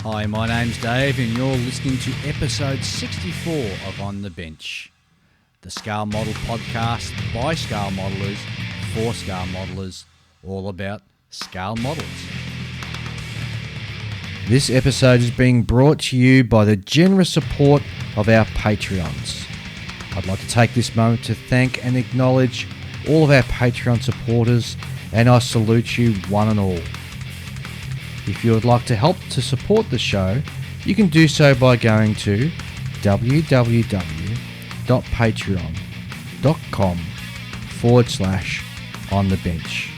Hi, my name's Dave and you're listening to episode 64 of On the Bench, the Scale Model podcast by scale modelers for scale modelers, all about scale models. This episode is being brought to you by the generous support of our Patreons. I'd like to take this moment to thank and acknowledge all of our Patreon supporters, and I salute you one and all. If you would like to help to support the show, you can do so by going to www.patreon.com/onthebench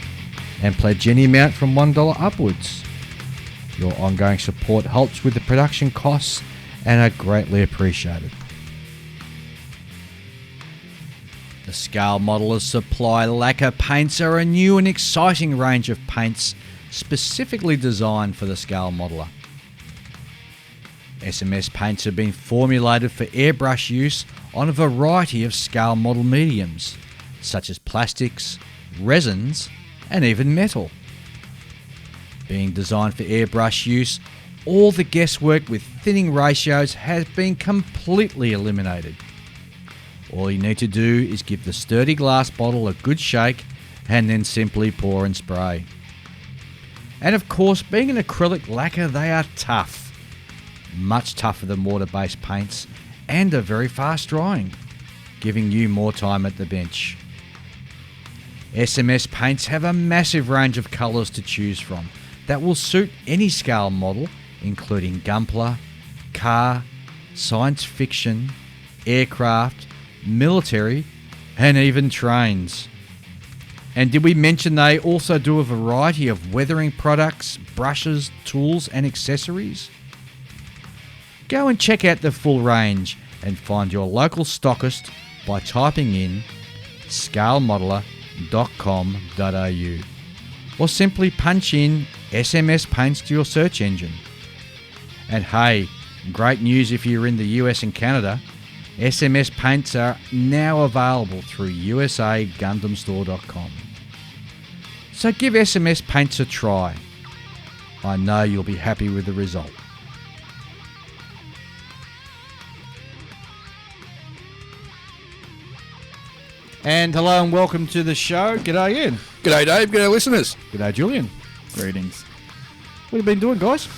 and pledge any amount from $1 upwards. Your ongoing support helps with the production costs and are greatly appreciated. The Scale Modelers Supply Lacquer Paints are a new and exciting range of paints specifically designed for the scale modeler. SMS paints have been formulated for airbrush use on a variety of scale model mediums, such as plastics, resins, and even metal. Being designed for airbrush use, all the guesswork with thinning ratios has been completely eliminated. All you need to do is give the sturdy glass bottle a good shake and then simply pour and spray. And of course, being an acrylic lacquer, they are tough. Much tougher than water-based paints and are very fast drying, giving you more time at the bench. SMS paints have a massive range of colours to choose from that will suit any scale model, including Gunpla, car, science fiction, aircraft, military, and even trains. And did we mention they also do a variety of weathering products, brushes, tools and accessories? Go and check out the full range and find your local stockist by typing in scalemodeler.com.au or simply punch in SMS paints to your search engine. And hey, great news if you're in the US and Canada, SMS paints are now available through usagundamstore.com. So give SMS paints a try. I know you'll be happy with the result. And hello and welcome to the show. G'day Ian. G'day Dave, g'day listeners. G'day Julian. Greetings. What have you been doing, guys?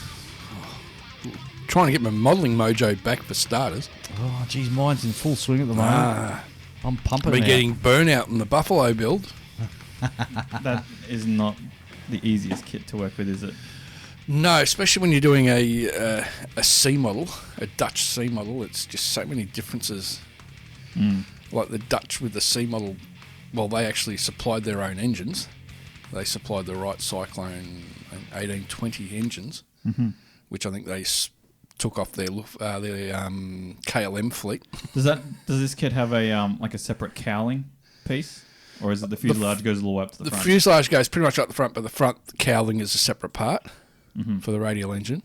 Trying to get my modelling mojo back for starters. Oh, geez, mine's in full swing at the moment. I'm pumping. We're getting burnout in the Buffalo build. That is not the easiest kit to work with, is it? No, especially when you're doing a C model, a Dutch C model. It's just so many differences. Like the Dutch with the C model, well, they actually supplied their own engines. They supplied the Wright Cyclone 1820 engines, which I think they took off their KLM fleet. Does this kit have a like a separate cowling piece, or is it the fuselage goes all the way up to the front? The fuselage goes pretty much up the front, but the front cowling is a separate part for the radial engine.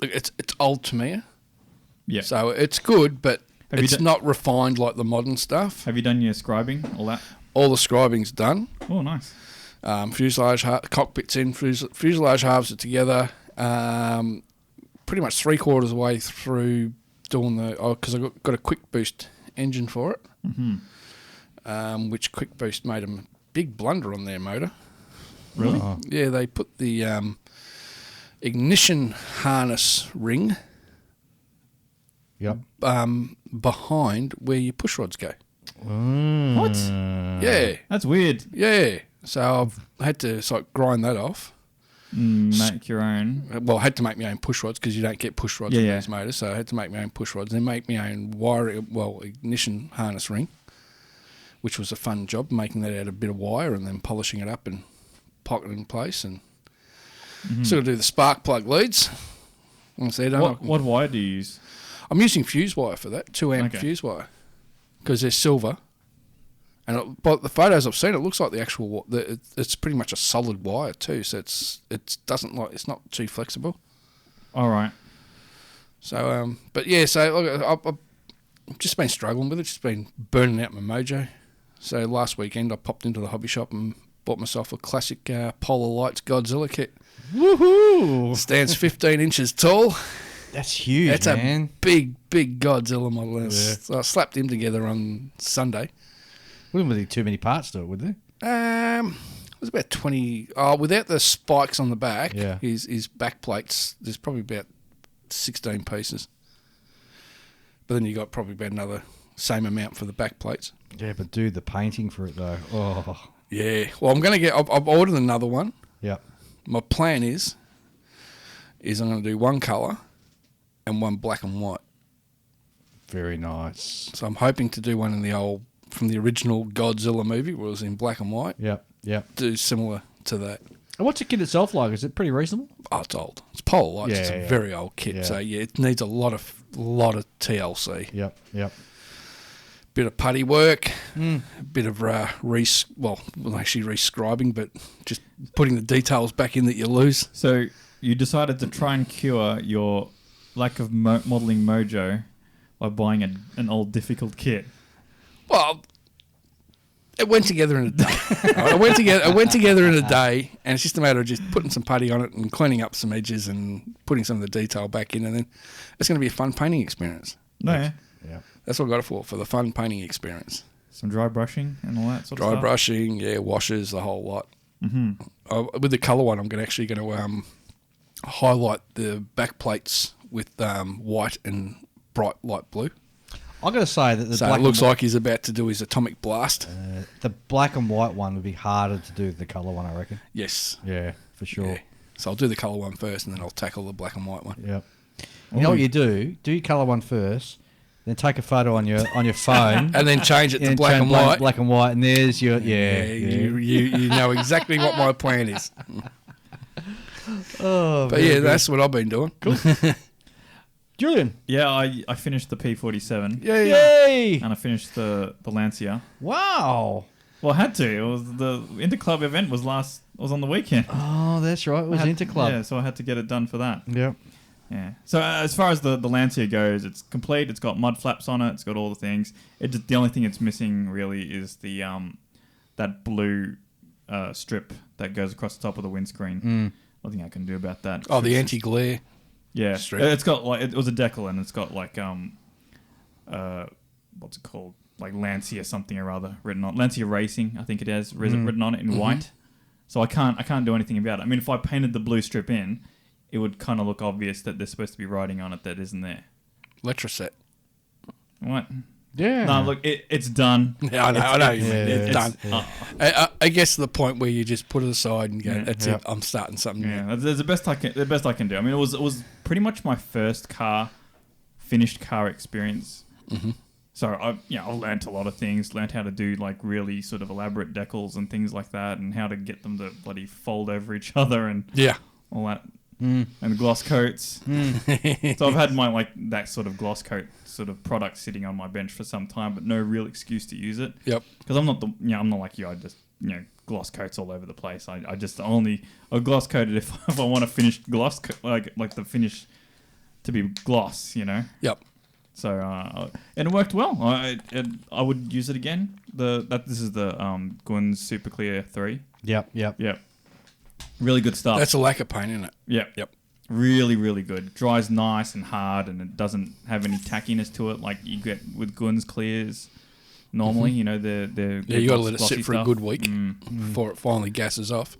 It's old Tamiya, so it's good, but it's not refined like the modern stuff. Have you done your scribing, all that? All the scribing's done. Oh, nice. Fuselage cockpit's in, fuselage halves are together. Pretty much 3/4 of the way through doing because I got a quick boost engine for it, which quick boost made a big blunder on their motor. Really? Oh. Yeah, they put the ignition harness ring behind where your push rods go. What? Yeah. That's weird. Yeah. So I've had to grind that off. Make your own. Well, I had to make my own push rods because you don't get push rods in these motors. So I had to make my own push rods and make my own ignition harness ring, which was a fun job, making that out of a bit of wire and then polishing it up and pocketing it in place. And sort of do the spark plug leads. What wire do you use? I'm using fuse wire for that, 2 amp fuse wire, because they're silver. And but the photos I've seen, it looks like the actual. It's pretty much a solid wire too, so it's not too flexible. All right. So but yeah, so I've just been struggling with it, just been burning out my mojo. So last weekend I popped into the hobby shop and bought myself a classic Polar Lights Godzilla kit. Woohoo! Stands 15 inches tall. That's huge, That's man. a big Godzilla model. Yeah. So I slapped him together on Sunday. Wouldn't be too many parts to it, would there? It was about 20. Without the spikes on the back, Yeah. his back plates, there's probably about 16 pieces. But then you got probably about another same amount for the back plates. Yeah, but do the painting for it, though. Oh. Yeah. Well, I'm going to I've ordered another one. Yep. My plan is I'm going to do one colour and one black and white. Very nice. So I'm hoping to do one from the original Godzilla movie, where it was in black and white. Yep. Do similar to that. And what's the kit itself like? Is it pretty reasonable? Oh, it's old. It's Polar Lights. Yeah, It's a yeah. very old kit. Yeah. So yeah, it needs a lot of TLC. Yep. Bit of putty work, a bit of actually rescribing, but just putting the details back in that you lose. So you decided to try and cure your lack of modelling mojo by buying an old difficult kit. Well, it went together in a day. It went together in a day, and it's just a matter of just putting some putty on it and cleaning up some edges and putting some of the detail back in, and then it's going to be a fun painting experience. No, yeah. Yeah. That's what I got it for the fun painting experience. Some dry brushing and all that sort of Dry stuff. brushing, washes, the whole lot. Mm-hmm. With the colour one, I'm going to highlight the back plates with white and bright light blue. I've got to say that So it looks like he's about to do his atomic blast. the black and white one would be harder to do than the colour one, I reckon. Yes. Yeah, for sure. Yeah. So I'll do the colour one first, and then I'll tackle the black and white one. Yep. You know what you do? Do your colour one first, then take a photo on your phone, And then change it to black turn and white. Black and white, and there's your You know exactly what my plan is. Oh, But yeah, that's what I've been doing. Cool. Julian. Yeah, I finished the P47 Yeah. Yay! and I finished the Lancia. Wow. Well, I had to. It was the Interclub event was on the weekend. Oh, that's right. It was Interclub. Yeah, so I had to get it done for that. Yep. Yeah. So as far as the Lancia goes, it's complete. It's got mud flaps on it. It's got all the things. The only thing it's missing really is the that blue strip that goes across the top of the windscreen. Nothing I can do about that. Oh, the anti-glare. Yeah, strip. it's got like it was a decal and it's got like what's it called? Like Lancia something or other written on Lancia Racing, I think it has written on it in white. So I can't do anything about it. I mean, if I painted the blue strip in, it would kind of look obvious that there's supposed to be writing on it that isn't there. Letraset. What? Yeah. No, look, it's done. Yeah, I know. It's Done. done. I guess the point where you just put it aside and go, Yeah. that's it. I'm starting something new. Yeah, that's the best I can do. I mean, it was pretty much my first finished car experience. Mm-hmm. So I learnt a lot of things. Learnt how to do like really sort of elaborate decals and things like that, and how to get them to bloody fold over each other and all that. And gloss coats. So I've had my that sort of gloss coat sort of product sitting on my bench for some time, but no real excuse to use it. Yep. Because I'm not like you. I just gloss coats all over the place. I just only gloss coated if I want to finish gloss like the finish to be gloss. Yep. So and it worked well. I would use it again. This is the Guns Super Clear 3. Yep. Really good stuff. That's a lacquer paint, isn't it? Yep. Really, really good. Dries nice and hard, and it doesn't have any tackiness to it like you get with Guns Clears normally. You got to let it sit for a good week before it finally gasses off.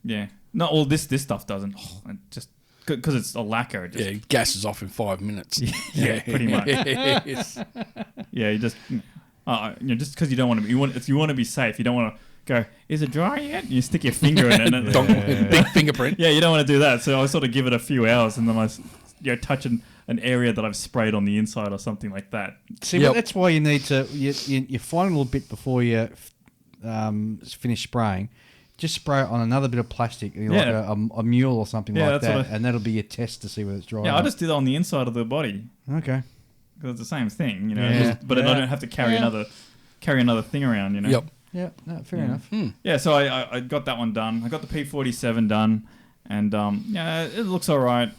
Yeah. No, well, this stuff doesn't. It just because it's a lacquer. It just, It gasses off in 5 minutes. yeah, pretty much. Yes. Yeah, you just just because you don't want to. You want to be safe. You don't want to go. Is it dry yet? You stick your finger in it. And Big fingerprint. Yeah, you don't want to do that. So I sort of give it a few hours, and then I touch an area that I've sprayed on the inside or something like that. See, well, that's why you need to. You find a little bit before you finish spraying. Just spray it on another bit of plastic, like a mule or something like that, and that'll be your test to see whether it's dry. Yeah, I just do that on the inside of the body. Okay. Because it's the same thing, but I don't have to carry another thing around, Yep. Yeah, no, fair enough. Yeah, so I got that one done. I got the P47 done, and it looks all right.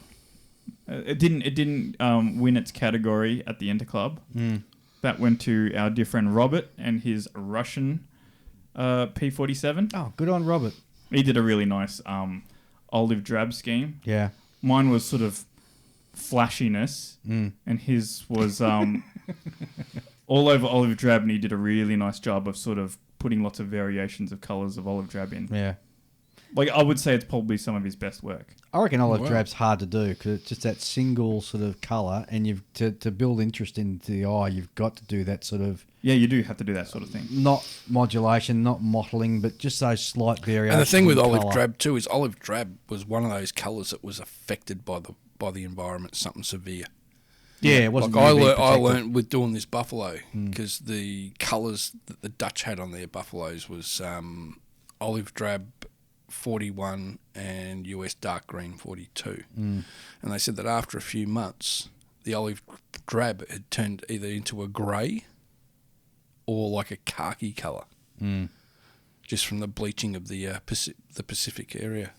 It didn't win its category at the Interclub. That went to our dear friend Robert and his Russian P47. Oh, good on Robert. He did a really nice olive drab scheme. Yeah. Mine was sort of flashiness, and his was all over olive drab, and he did a really nice job of sort of putting lots of variations of colours of olive drab in. Yeah. Like, I would say it's probably some of his best work. I reckon olive drab's hard to do because it's just that single sort of colour, and you've to build interest into the eye, you've got to do that sort of... Yeah, you do have to do that sort of thing. Not modulation, not mottling, but just those slight variations. And the thing with in olive colour. drab too is olive drab was one of those colours that was affected by the environment, something severe. Yeah, it wasn't Like I protected. learned with doing this buffalo because the colours that the Dutch had on their buffaloes was olive drab 41 and US dark green 42. And they said that after a few months, the olive drab had turned either into a grey or like a khaki colour, just from the bleaching of the Pacific area.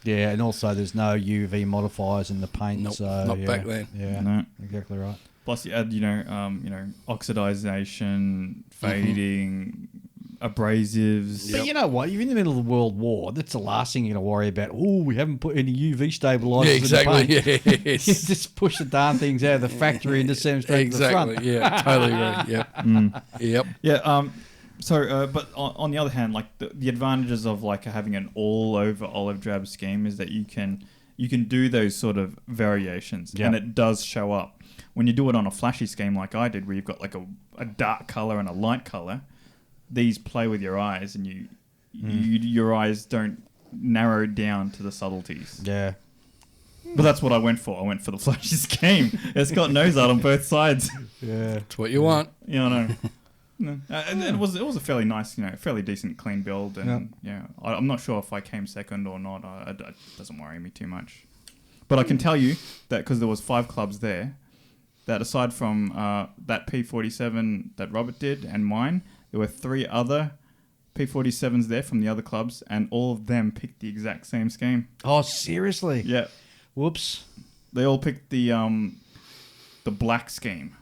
Yeah, and also there's no UV modifiers in the paint. Nope, so not yeah, back then. Yeah, No. exactly right. Plus, you add, oxidization, fading, abrasives. But you know what? You're in the middle of the World War. That's the last thing you're going to worry about. Oh, we haven't put any UV stabilisers Yeah, in exactly. the paint. Yes. You just push the darn things out of the factory and just send them straight to the front. Exactly. Yeah, totally agree. Yep. Yep. Yeah. But on the other hand, like the advantages of like having an all over olive drab scheme is that you can do those sort of variations, Yeah. and it does show up. When you do it on a flashy scheme like I did, where you've got like a dark color and a light color, these play with your eyes, and your eyes don't narrow down to the subtleties. Yeah. But that's what I went for. I went for the flashy scheme. It's got nose art on both sides. Yeah. That's what you want. Yeah, I know. No. And it was a fairly nice, fairly decent, clean build, and I'm not sure if I came second or not. It doesn't worry me too much. But I can tell you that because there was 5 clubs there, that aside from that P47 that Robert did and mine, there were 3 other P47s there from the other clubs, and all of them picked the exact same scheme. Oh, seriously? Yeah, Whoops. they all picked the black scheme.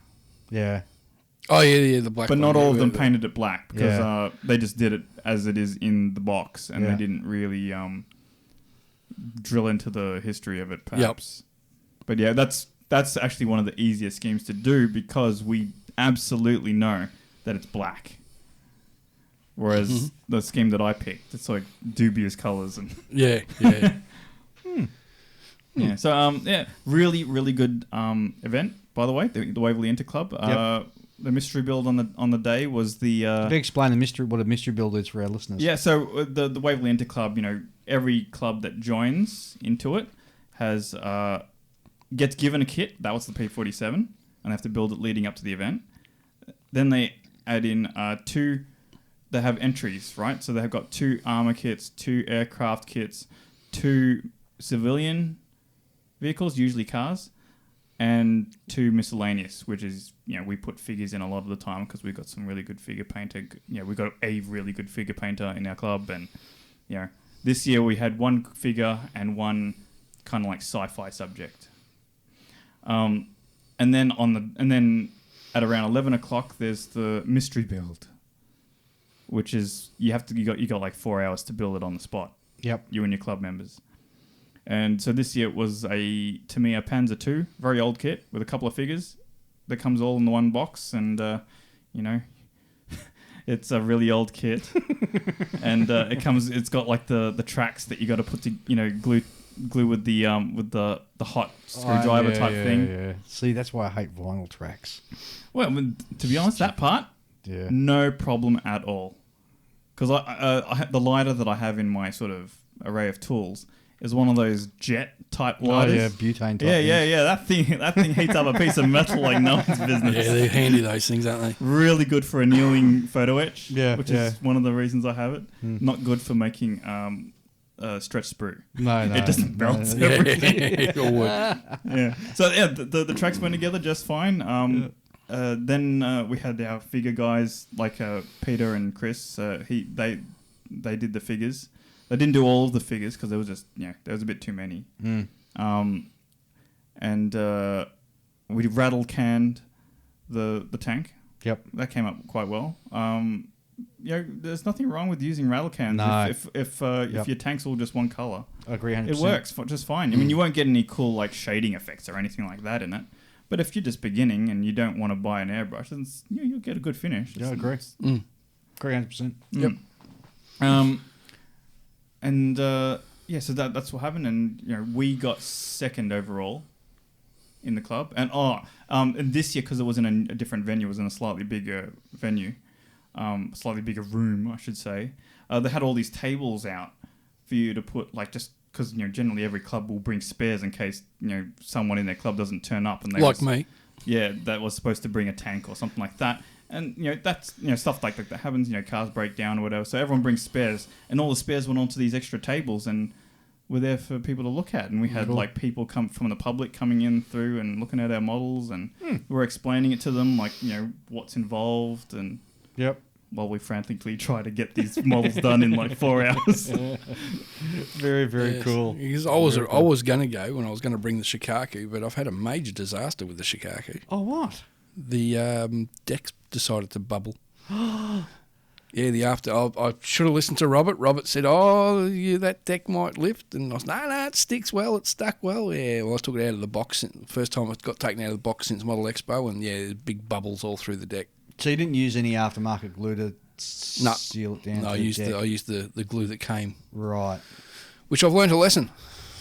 Yeah. Oh yeah, the black. But one, not all of them the- painted it black because Yeah. they just did it as it is in the box, and Yeah. they didn't really drill into the history of it, perhaps. But yeah, that's actually one of the easiest schemes to do because we absolutely know that it's black. Whereas the scheme that I picked, it's like dubious colours and Yeah. yeah. So really really good event, by the way, the Waverley Inter Club. Yep. The mystery build on the day was the. Can you explain what a mystery build is for our listeners? Yeah, so the Waverley Inter Club, every club that joins into it has gets given a kit. That was the P47, and they have to build it leading up to the event. Then they add in 2. They have entries, right? So they have got 2 armor kits, 2 aircraft kits, 2 civilian vehicles, usually cars, and 2 miscellaneous, which is, we put figures in a lot of the time because we've got some really good figure painter. We've got a really good figure painter in our club, and this year we had 1 figure and 1 kind of like sci-fi subject. And then at around 11 o'clock, there's the mystery build, which is you got like 4 hours to build it on the spot. Yep. You and your club members. And so this year it was a Tamiya Panzer II, very old kit with a couple of figures that comes all in the one box, and it's a really old kit, and it's got like the tracks that you got to put to glue with the hot screwdriver type thing. Yeah. See, that's why I hate vinyl tracks. Well, to be honest, that part, Yeah. no problem at all, because the lighter that I have in my sort of array of tools is one of those jet type lighters. Oh, yeah, butane type. Yeah. That thing heats up a piece of metal like no one's business. Yeah, they're handy, those things, aren't they? Really good for annealing photo etch. Yeah, which yeah. is one of the reasons I have it. Not good for making stretch sprue. No. It doesn't bounce. no. Yeah, or wood. Yeah. So yeah, the tracks went together just fine. Then we had our figure guys like Peter and Chris. They did the figures. They didn't do all of the figures because there was just there was a bit too many. And we rattle canned the tank. Yep. That came up quite well. there's nothing wrong with using rattle cans No. if your tank's all just one color. I agree 100%. It works just fine. I mean, you won't get any cool like shading effects or anything like that in it. But if you're just beginning and you don't want to buy an airbrush, then you'll get a good finish. Yeah, I agree. Agree 100%. Yep. So that's what happened, and we got second overall in the club, and this year, because it was in a different venue, it was in a slightly bigger venue, slightly bigger room, I should say. They had all these tables out for you to put, like, just because generally every club will bring spares in case someone in their club doesn't turn up, and me. Yeah, that was supposed to bring a tank or something like that. And, that's, stuff like that happens, cars break down or whatever. So everyone brings spares, and all the spares went onto these extra tables and were there for people to look at. And we had, like, people come from the public coming in through and looking at our models, and we were explaining it to them, like, what's involved. And while we frantically try to get these models done in, like, 4 hours. Very, very cool. Because I was going to go when I was going to bring the Shikaku, but I've had a major disaster with the Shikaku. Oh, what? The deck decided to bubble. Yeah, I should have listened to Robert. Robert said, that deck might lift. And I was, no, it sticks well, it's stuck well. Yeah, well, I took it out of the box. First time it got taken out of the box since Model Expo, and there's big bubbles all through the deck. So you didn't use any aftermarket glue to seal it down? No, I used the glue that came. Right. Which I've learned a lesson.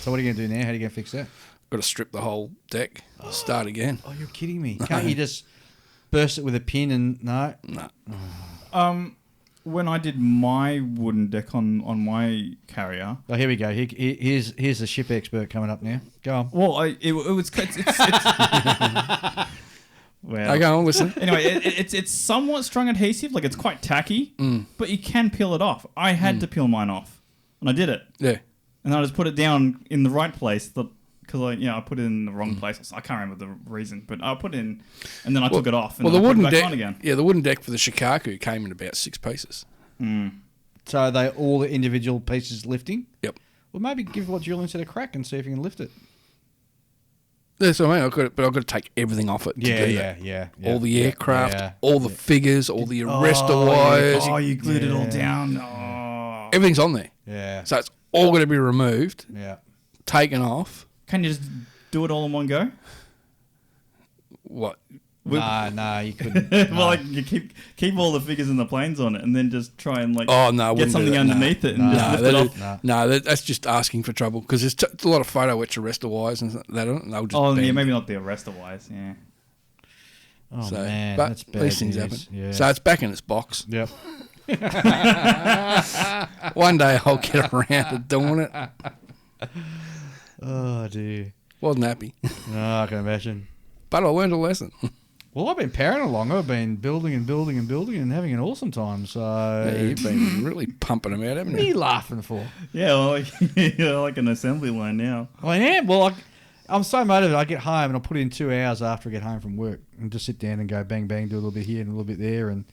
So what are you going to do now? How are you going to fix that? Got to strip the whole deck, start again. Oh, you're kidding me. Can't you just burst it with a pin and... No? No. When I did my wooden deck on my carrier... Oh, here we go. Here's the ship expert coming up now. Go on. Well, it was... Well, I go on, listen. Anyway, it's somewhat strong adhesive, like it's quite tacky, but you can peel it off. I had to peel mine off, and I did it. Yeah. And I just put it down in the right place, because I put it in the wrong place. I can't remember the reason, but I put it in, and then I took it off, and the then I put wooden it back deck on again. Yeah, the wooden deck for the Shikaku came in about 6 pieces. So are they all the individual pieces lifting? Yep. Well, maybe give what Julian said a crack and see if you can lift it. That's what I mean. I've got to take everything off it. Yeah. All the aircraft, all the figures, all the arrestor wires. Oh, you glued it all down. Oh. Everything's on there. Yeah. So it's all going to be removed, taken off. Can you just do it all in one go? What? No, you couldn't. Well, like you keep all the figures and the planes on it, and then just try and get something underneath it and just lift it off. No, that's just asking for trouble because there's a lot of photo etch arrestor wires and that on it, and they'll just bend. Maybe not the arrestor wires. Yeah. Oh man, but that's bad these things news. happen. Yeah. So it's back in its box. Yep. One day I'll get around to doing it. Oh dear. Wasn't happy, I can imagine. but I learned a lesson. Well, I've been powering along. I've been building and having an awesome time. So Yeah, you've been really pumping them out, haven't what are you? you laughing for? Yeah, well, like an assembly line now. I am. Well, I'm so motivated. I get home and I'll put in 2 hours after I get home from work and just sit down and go bang, bang, do a little bit here and a little bit there. And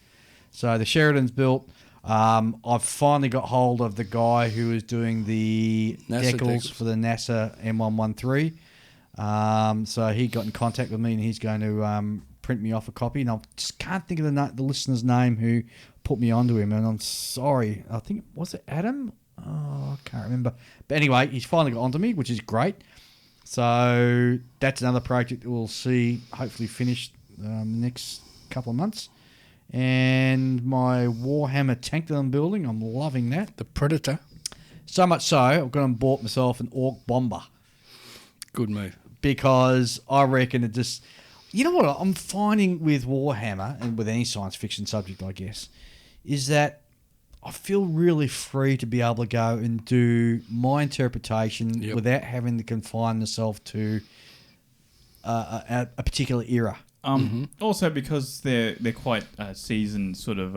so the Sheridan's built. I've finally got hold of the guy who is doing the NASA decals for the NASA M113. So he got in contact with me and he's going to print me off a copy. And I just can't think of the listener's name who put me onto him. And I'm sorry. I think, was it Adam? Oh, I can't remember. But anyway, he's finally got onto me, which is great. So that's another project that we'll see hopefully finished the next couple of months. And my Warhammer tank that I'm building, I'm loving that. The Predator. So much so, I've gone and bought myself an Orc Bomber. Good move. Because I reckon it just... You know what I'm finding with Warhammer, and with any science fiction subject, I guess, is that I feel really free to be able to go and do my interpretation without having to confine myself to a particular era. Also, because they're quite seasoned sort of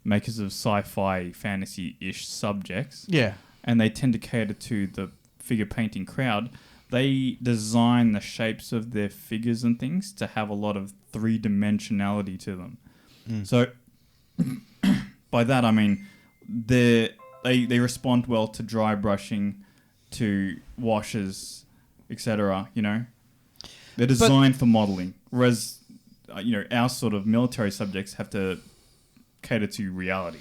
makers of sci-fi, fantasy-ish subjects. Yeah. And they tend to cater to the figure painting crowd. They design the shapes of their figures and things to have a lot of three-dimensionality to them. So by that I mean they respond well to dry brushing, to washes, etc. You know, they're designed for modelling. Whereas our sort of military subjects have to cater to reality.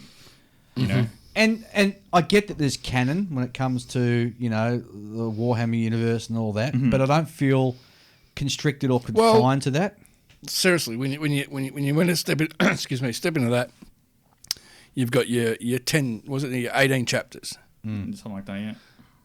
You know. And I get that there's canon when it comes to, you know, the Warhammer universe and all that, but I don't feel constricted or confined to that. Seriously, when you went to step into that, you've got your 10, was it your 18 chapters? Something like that, yeah.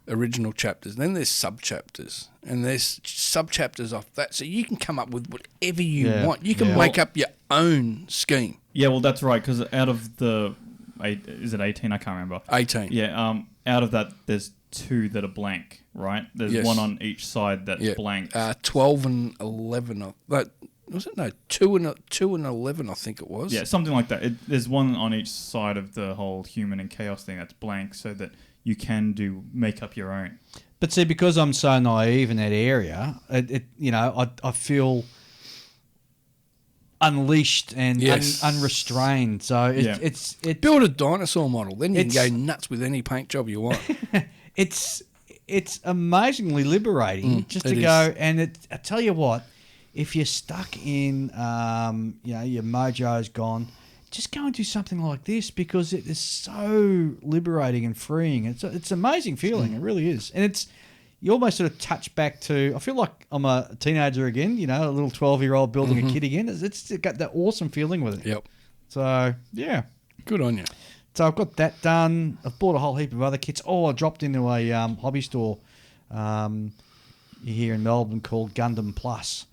Original chapters. And then there's sub-chapters. And there's sub-chapters off that. So you can come up with whatever you want. You can make up your own scheme. Yeah, well, that's right, because out of the... Is it 18? I can't remember. 18. Yeah, out of that, there's 2 that are blank, right? There's one on each side that's blank. 12 and 11. Was it? No, 2 and 11, I think it was. Yeah, something like that. There's one on each side of the whole human and chaos thing that's blank, so that you can make up your own. But see, because I'm so naive in that area, I feel unleashed and unrestrained. So it's build a dinosaur model, then you can go nuts with any paint job you want. It's amazingly liberating just to go. And I tell you what, if you're stuck in, your mojo's gone, just go and do something like this because it is so liberating and freeing. It's an amazing feeling. It really is, and you almost sort of touch back to. I feel like I'm a teenager again. You know, a little 12-year-old building a kit again. It's got that awesome feeling with it. Yep. So yeah, good on you. So I've got that done. I've bought a whole heap of other kits. I dropped into a hobby store here in Melbourne called Gundam Plus.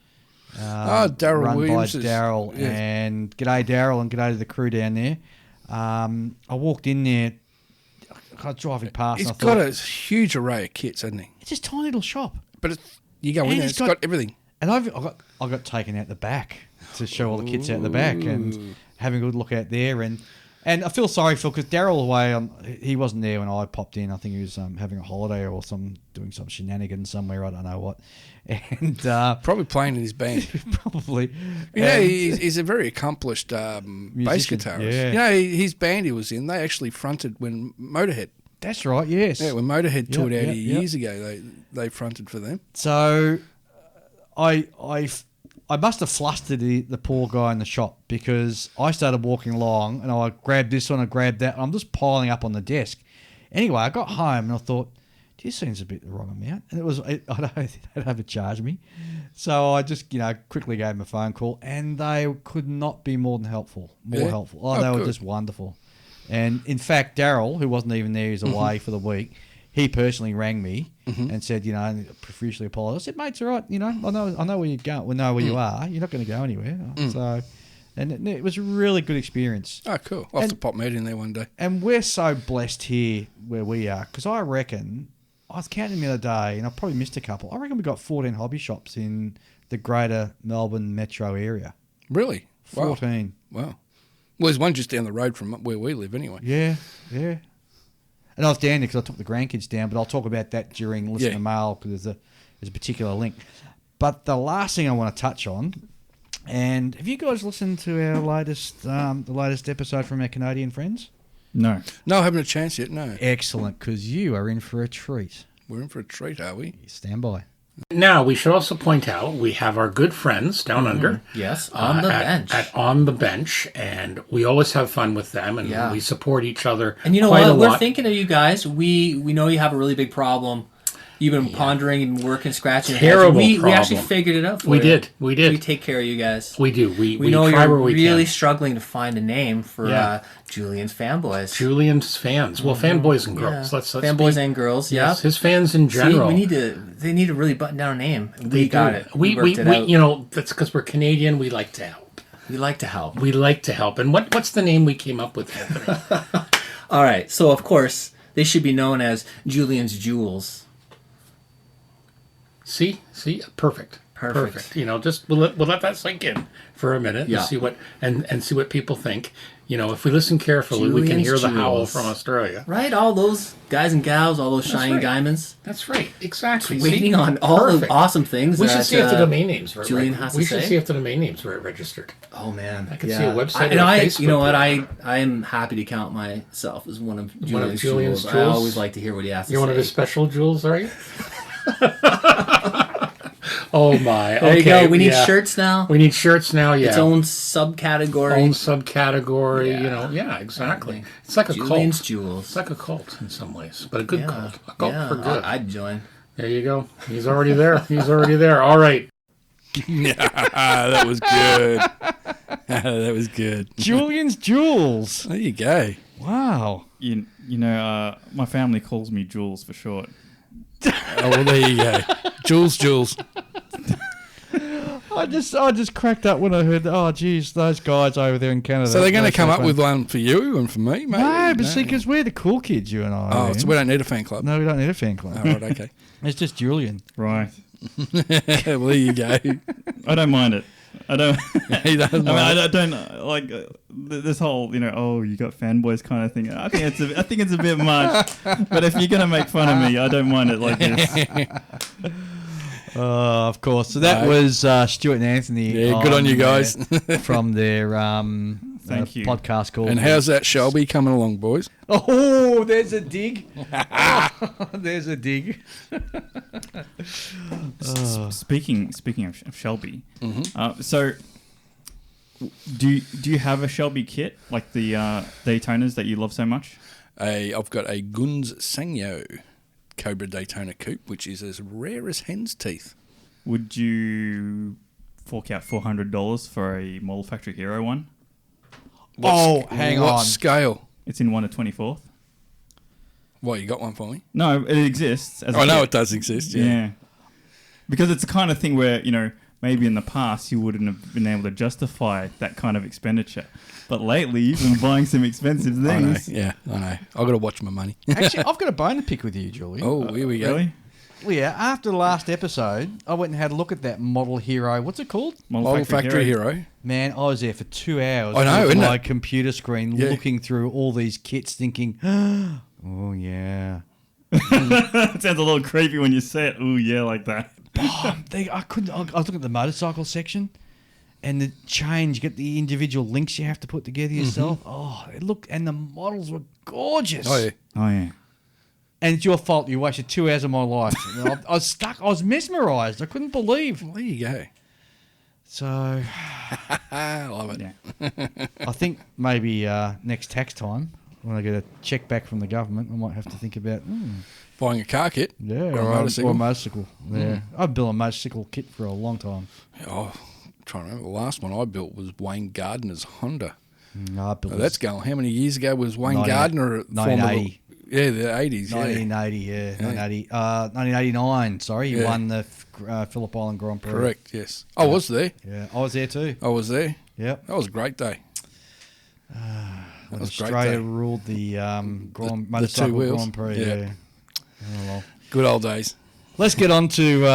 Daryl Williams. Run by Daryl. Yeah. And g'day, Daryl, and g'day to the crew down there. I walked in there. I was driving past. He's got a huge array of kits, hasn't he? It's just a tiny little shop. But you go in there, it's got everything. And I got taken out the back to show all the kits out the back and having a good look out there. And I feel sorry for because Daryl away, he wasn't there when I popped in. I think he was having a holiday or doing some shenanigans somewhere. I don't know what. And probably playing in his band. Probably. Yeah, he's a very accomplished bass guitarist. Yeah. You know, his band he was in, they actually fronted when Motorhead. That's right, yes. Yeah, when Motorhead toured out years ago, they fronted for them. So I must have flustered the poor guy in the shop because I started walking along and I grabbed this one, I grabbed that, and I'm just piling up on the desk. Anyway, I got home and I thought, this seems a bit the wrong amount. And I don't know, they'd overcharged me. So I just, quickly gave them a phone call and they could not be more helpful. Helpful. Oh, they were just wonderful. And in fact, Daryl, who wasn't even there, he's away for the week, he personally rang me and said, profusely apologised. I said, mate, it's all right. I know where you're going. We know where you are. You're not going to go anywhere. So, and it was a really good experience. Oh, cool. I'll have to pop meat in there one day. And we're so blessed here where we are because I reckon, I was counting the other day and I probably missed a couple. I reckon we've got 14 hobby shops in the greater Melbourne metro area. Really? 14. Wow. Well, there's one just down the road from where we live anyway. Yeah. And I was down there because I took the grandkids down, but I'll talk about that during Listen to Mail because there's a particular link. But the last thing I want to touch on, and have you guys listened to our latest episode from our Canadian friends? No, I haven't a chance yet, no. Excellent, because you are in for a treat. We're in for a treat, are we? Stand by. Now, we should also point out we have our good friends down under. Yes, on the bench. On the bench, and we always have fun with them, and we support each other. And you know what? We're thinking of you guys. We know you have a really big problem. You've been pondering and working, scratching your heads. We actually figured it out for you. We did. We take care of you guys. We do. We know try you're where we really can. struggling to find a name for Julian's fanboys. Julian's fans. Well, fanboys and girls. Let's fanboys and girls, yes, his fans in general. See, they need to really button down a name. We got it. We worked it out. That's because we're Canadian. We like to help. We like to help. And what's the name we came up with, Anthony? All right. So, of course, they should be known as Julian's Jewels. See, perfect. Just we'll let that sink in for a minute and see what people think. If we listen carefully, we can hear the howl from Australia. Right, all those guys and gals, all those shining diamonds. That's right, exactly. Waiting on all the awesome things. We should see if the domain names were Julian has to We should see if the domain names were registered. Oh man, I could see a website. And I, you know what, I am happy to count myself as one of Julian's jewels. I always like to hear what he has to say. You're one of his special jewels, are you? Oh my! There you go. We need shirts now. We need shirts now. Yeah, its own subcategory. Yeah, exactly. It's like a Julian's cult. Jewels. It's like a cult in some ways, but a good cult. A cult for good. I'd join. There you go. He's already there. All right. That was good. That was good. Julian's Jewels. There you go. Wow. You know, my family calls me Jules for short. Oh, well, there you go. Jules. I just cracked up when I heard, oh, geez, those guys over there in Canada. So they're going to come up with one for you and for me, mate? No, but see, because we're the cool kids, you and I. Oh, so we don't need a fan club? No, we don't need a fan club. Oh, right, okay. It's just Julian. Right. Well, there you go. I don't mind it. I don't. He doesn't I don't like this whole, oh, you got fanboys kind of thing. I think it's a bit much. But if you're gonna make fun of me, I don't mind it like this. Of course. So that was Stuart and Anthony. Yeah, good on you guys. From their Thank you. podcast called. And how's that Shelby coming along, boys? Oh, there's a dig. There's a dig. Speaking of Shelby, so do you have a Shelby kit like the Daytonas that you love so much? I've got a Gunz Sangyo Cobra Daytona coupe, which is as rare as hen's teeth. Would you fork out $400 for a Model Factory Hero one? Hang on. What scale? It's in 1 to 24th. What, you got one for me? No, it exists. I know it does exist, yeah. Because it's the kind of thing where, maybe in the past you wouldn't have been able to justify that kind of expenditure. But lately you've been buying some expensive things. I know. I've got to watch my money. Actually, I've got a bone to pick with you, Julian. Oh, here we go. Really? Well, yeah, after the last episode, I went and had a look at that Model Hero. What's it called? Model Factory Hero. Man, I was there for 2 hours. I know, with isn't my it? computer screen, looking through all these kits, thinking, oh yeah. It sounds a little creepy when you say it. Ooh, yeah, like that. I was looking at the motorcycle section, and the change, get the individual links you have to put together yourself. Oh, and the models were gorgeous. Oh, yeah. And it's your fault. You wasted 2 hours of my life. I was stuck. I was mesmerised. I couldn't believe. Well, there you go. So, I love it. Yeah. I think maybe next tax time, when I get a check back from the government, I might have to think about Buying a car kit. Yeah, or a motorcycle. Or a motorcycle. Yeah. I've built a motorcycle kit for a long time. Oh, I'm trying to remember. The last one I built was Wayne Gardner's Honda. I built That's going. How many years ago was Wayne Gardner at 1980. Yeah, the 80s. 1980, yeah. 1980. 1989, sorry. He won the Phillip Island Grand Prix. Correct, yes. I was there. Yeah, I was there too. I was there. Yep. That was a great day. When Australia ruled the motorcycle Grand Prix. Yeah. Oh, well. Good old days. Let's get on to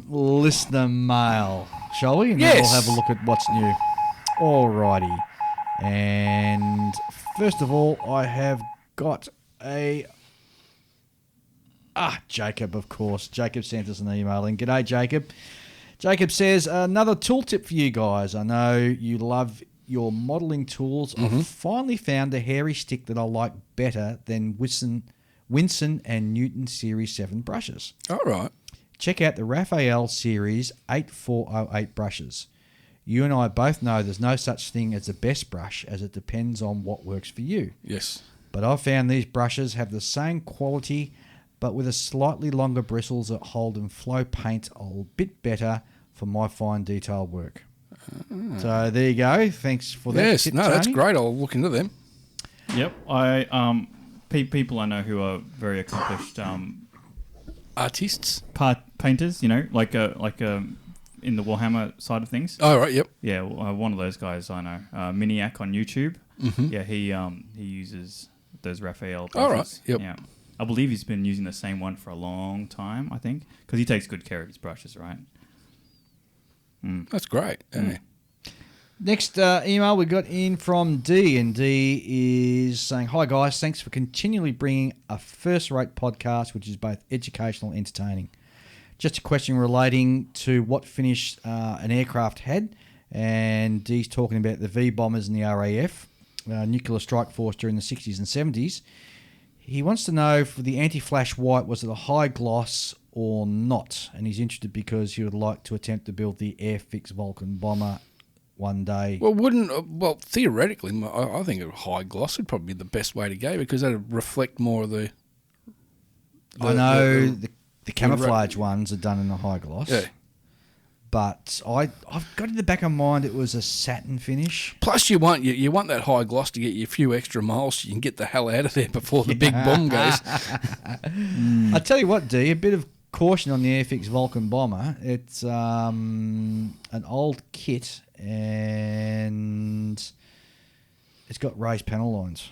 listener mail, shall we? And then we'll have a look at what's new. Alrighty. And first of all, I have got Jacob, of course. Jacob sent us an email in. G'day, Jacob. Jacob says, another tool tip for you guys. I know you love your modelling tools. I've finally found a hairy stick that I like better than Winston and Newton Series 7 brushes. All right. Check out the Raphael Series 8408 brushes. You and I both know there's no such thing as the best brush, as it depends on what works for you. Yes. But I've found these brushes have the same quality, but with a slightly longer bristles that hold and flow paint a bit better for my fine detail work. So there you go. Thanks for that. Yes, that's great. I'll look into them. Yep. People I know who are very accomplished artists, painters. Like in the Warhammer side of things. Oh right, yep. Yeah, one of those guys I know, Miniac on YouTube. Mm-hmm. Yeah, he uses those Raphael brushes. All right, yep. Yeah, I believe he's been using the same one for a long time. I think because he takes good care of his brushes, right? That's great. Yeah. Next email we got in from D, and D is saying, "Hi guys, thanks for continually bringing a first-rate podcast, which is both educational and entertaining. Just a question relating to what finish an aircraft had," and D's talking about the V bombers and the RAF, nuclear strike force during the 60s and 70s. He wants to know, for the anti-flash white, was it a high gloss or not. And he's interested because he would like to attempt to build the Airfix Vulcan bomber one day. Well, theoretically, I think a high gloss would probably be the best way to go because that would reflect more of the I know the camouflage ones are done in a high gloss. Yeah. But I've got in the back of my mind it was a satin finish. Plus, you want that high gloss to get you a few extra miles so you can get the hell out of there before the big bomb goes. I tell you what, D, a bit of caution on the Airfix Vulcan bomber. It's an old kit and it's got raised panel lines.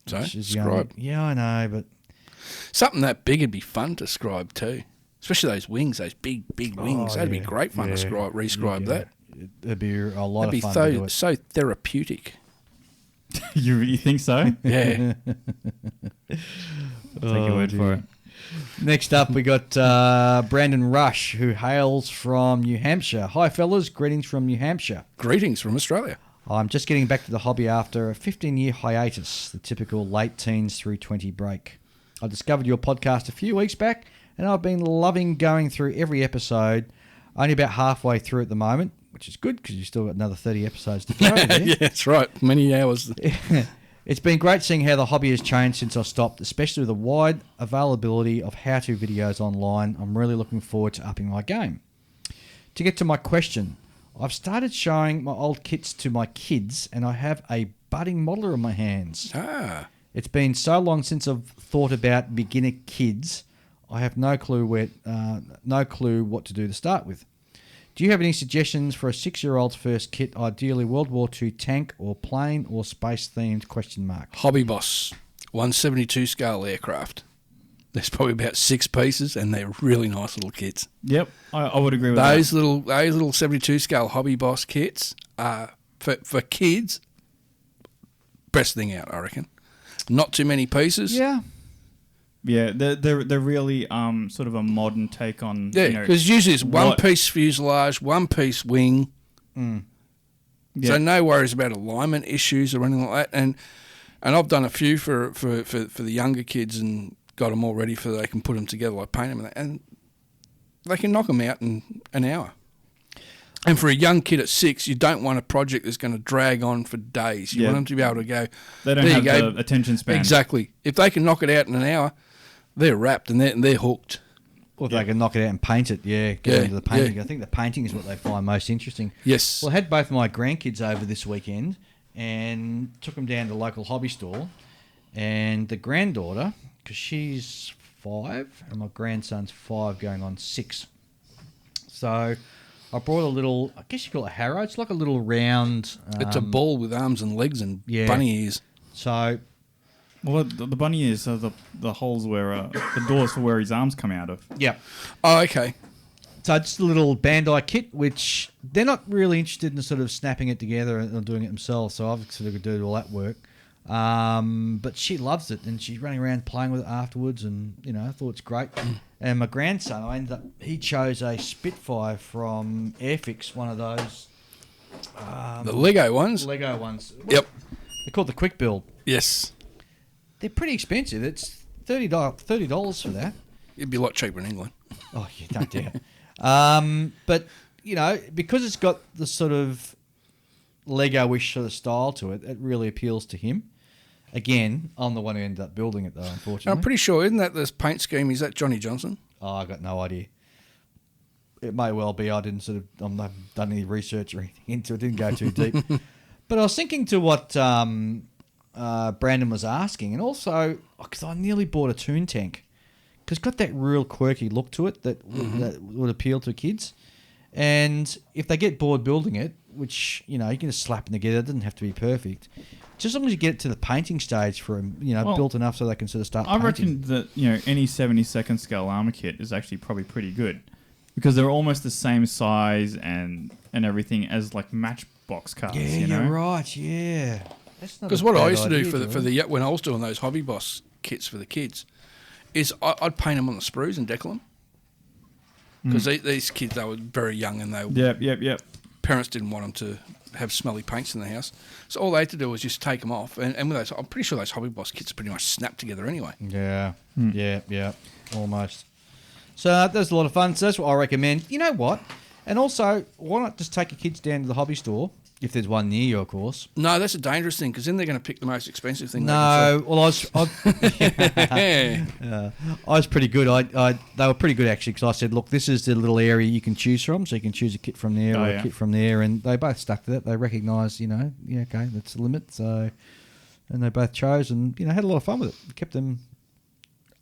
So, scribe. Yeah, I know, but something that big would be fun to scribe too. Especially those wings, those big wings. That'd be great fun to rescribe that. It'd be a lot of fun to do it. So therapeutic. You think so? Yeah. I'll take your word for it. Next up, we got Brandon Rush, who hails from New Hampshire. Hi, fellas. Greetings from New Hampshire. Greetings from Australia. I'm just getting back to the hobby after a 15-year hiatus, the typical late teens through 20 break. I discovered your podcast a few weeks back, and I've been loving going through every episode. Only about halfway through at the moment, which is good because you've still got another 30 episodes to go. Yeah, that's right. Many hours. It's been great seeing how the hobby has changed since I stopped, especially with the wide availability of how-to videos online. I'm really looking forward to upping my game. To get to my question, I've started showing my old kits to my kids, and I have a budding modeler in my hands. It's been so long since I've thought about beginner kids. I have no clue what to do to start with. Do you have any suggestions for a 6-year-old's first kit, ideally World War II tank or plane or space-themed ? Hobby Boss, 172 scale aircraft. There's probably about 6 pieces, and they're really nice little kits. Yep, I would agree with those that. Those little 72 scale Hobby Boss kits are, for kids, best thing out, I reckon. Not too many pieces. Yeah. Yeah, they're really sort of a modern take on... Yeah, because usually it's one-piece fuselage, one-piece wing. Mm. Yeah. So no worries about alignment issues or anything like that. And I've done a few for the younger kids and got them all ready they can put them together, like paint them, and they can knock them out in an hour. And for a young kid at 6, you don't want a project that's going to drag on for days. You want them to be able to go... They don't have the attention span. Exactly. If they can knock it out in an hour, they're wrapped and they're hooked. Or if they can knock it out and paint it, get into the painting. I think the painting is what they find most interesting. Yes. Well, I had both my grandkids over this weekend and took them down to the local hobby store. And the granddaughter, because she's 5 and my grandson's 5 going on 6. So I brought a little, I guess you call it a harrow. It's like a little round... it's a ball with arms and legs and bunny ears. So... Well, the bunny ears are the holes where... the doors for where his arms come out of. Yeah. Oh, okay. So it's a little Bandai kit, which they're not really interested in sort of snapping it together and doing it themselves. So I've sort of got to do all that work. But she loves it, and she's running around playing with it afterwards, and I thought it's great. And my grandson, he chose a Spitfire from Airfix, one of those. The Lego ones. Lego ones. Yep. They're called the Quick Build. Yes. They're pretty expensive. It's $30 for that. It'd be a lot cheaper in England. Oh, yeah, don't doubt. But because it's got the sort of Lego-ish sort of style to it, it really appeals to him. Again, I'm the one who ended up building it, though, unfortunately. I'm pretty sure, isn't that this paint scheme? Is that Johnny Johnson? Oh, I got no idea. It may well be. I haven't done any research or anything into it. Didn't go too deep. But I was thinking to what Brandon was asking, and also because I nearly bought a Toon Tank because it's got that real quirky look to it that would appeal to kids. And if they get bored building it, which you can just slap them together, it doesn't have to be perfect. Just as long as you get it to the painting stage for them, built enough so they can sort of start painting. I reckon that any 72nd scale armor kit is actually probably pretty good because they're almost the same size and everything as like Matchbox cars. Yeah, you're right. Yeah, because what I used to do for when I was doing those Hobby Boss kits for the kids is I'd paint them on the sprues and decal them because these kids, they were very young and they yep. Parents didn't want them to have smelly paints in the house, so all they had to do was just take them off. And with those, I'm pretty sure those Hobby Boss kits pretty much snap together anyway. Yeah, yeah, almost. So there's a lot of fun. So that's what I recommend. You know what? And also, why not just take your kids down to the hobby store, if there's one near you, of course. No, that's a dangerous thing, because then they're going to pick the most expensive thing. No, well, I was pretty good. They were pretty good, actually, because I said, look, this is the little area you can choose from, so you can choose a kit from there a kit from there, and they both stuck to that. They recognised, okay, that's the limit, so... And they both chose and, had a lot of fun with it. Kept them...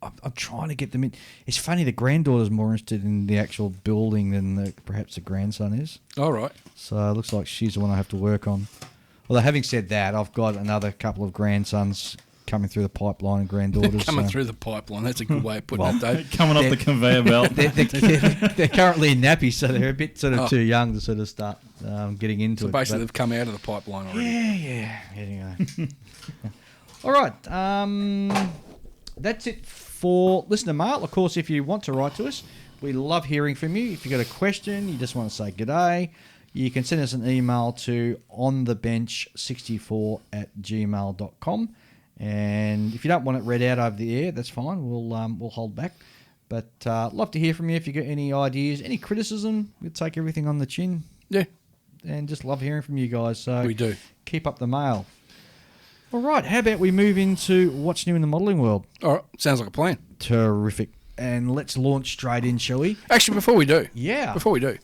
I'm trying to get them in. It's funny, the granddaughter's more interested in the actual building than perhaps the grandson is. All right. So it looks like she's the one I have to work on. Although having said that, I've got another couple of grandsons coming through the pipeline and granddaughters. Coming through the pipeline. That's a good way of putting it, Dave. Coming off the conveyor belt. They're currently in nappies, so they're a bit sort of too young to sort of start getting into it. So basically they've come out of the pipeline already. Yeah. There you go. All right. That's it for listener mail. Of course, if you want to write to us, we love hearing from you. If you've got a question, you just want to say g'day, you can send us an email to onthebench64@gmail.com. And if you don't want it read out over the air, that's fine. We'll hold back. But love to hear from you. If you got any ideas, any criticism, we'll take everything on the chin. Yeah. And just love hearing from you guys. So we do. Keep up the mail. All right, how about we move into what's new in the modelling world? All right, sounds like a plan. Terrific. And let's launch straight in, shall we? Actually, before we do. Yeah. Before we do.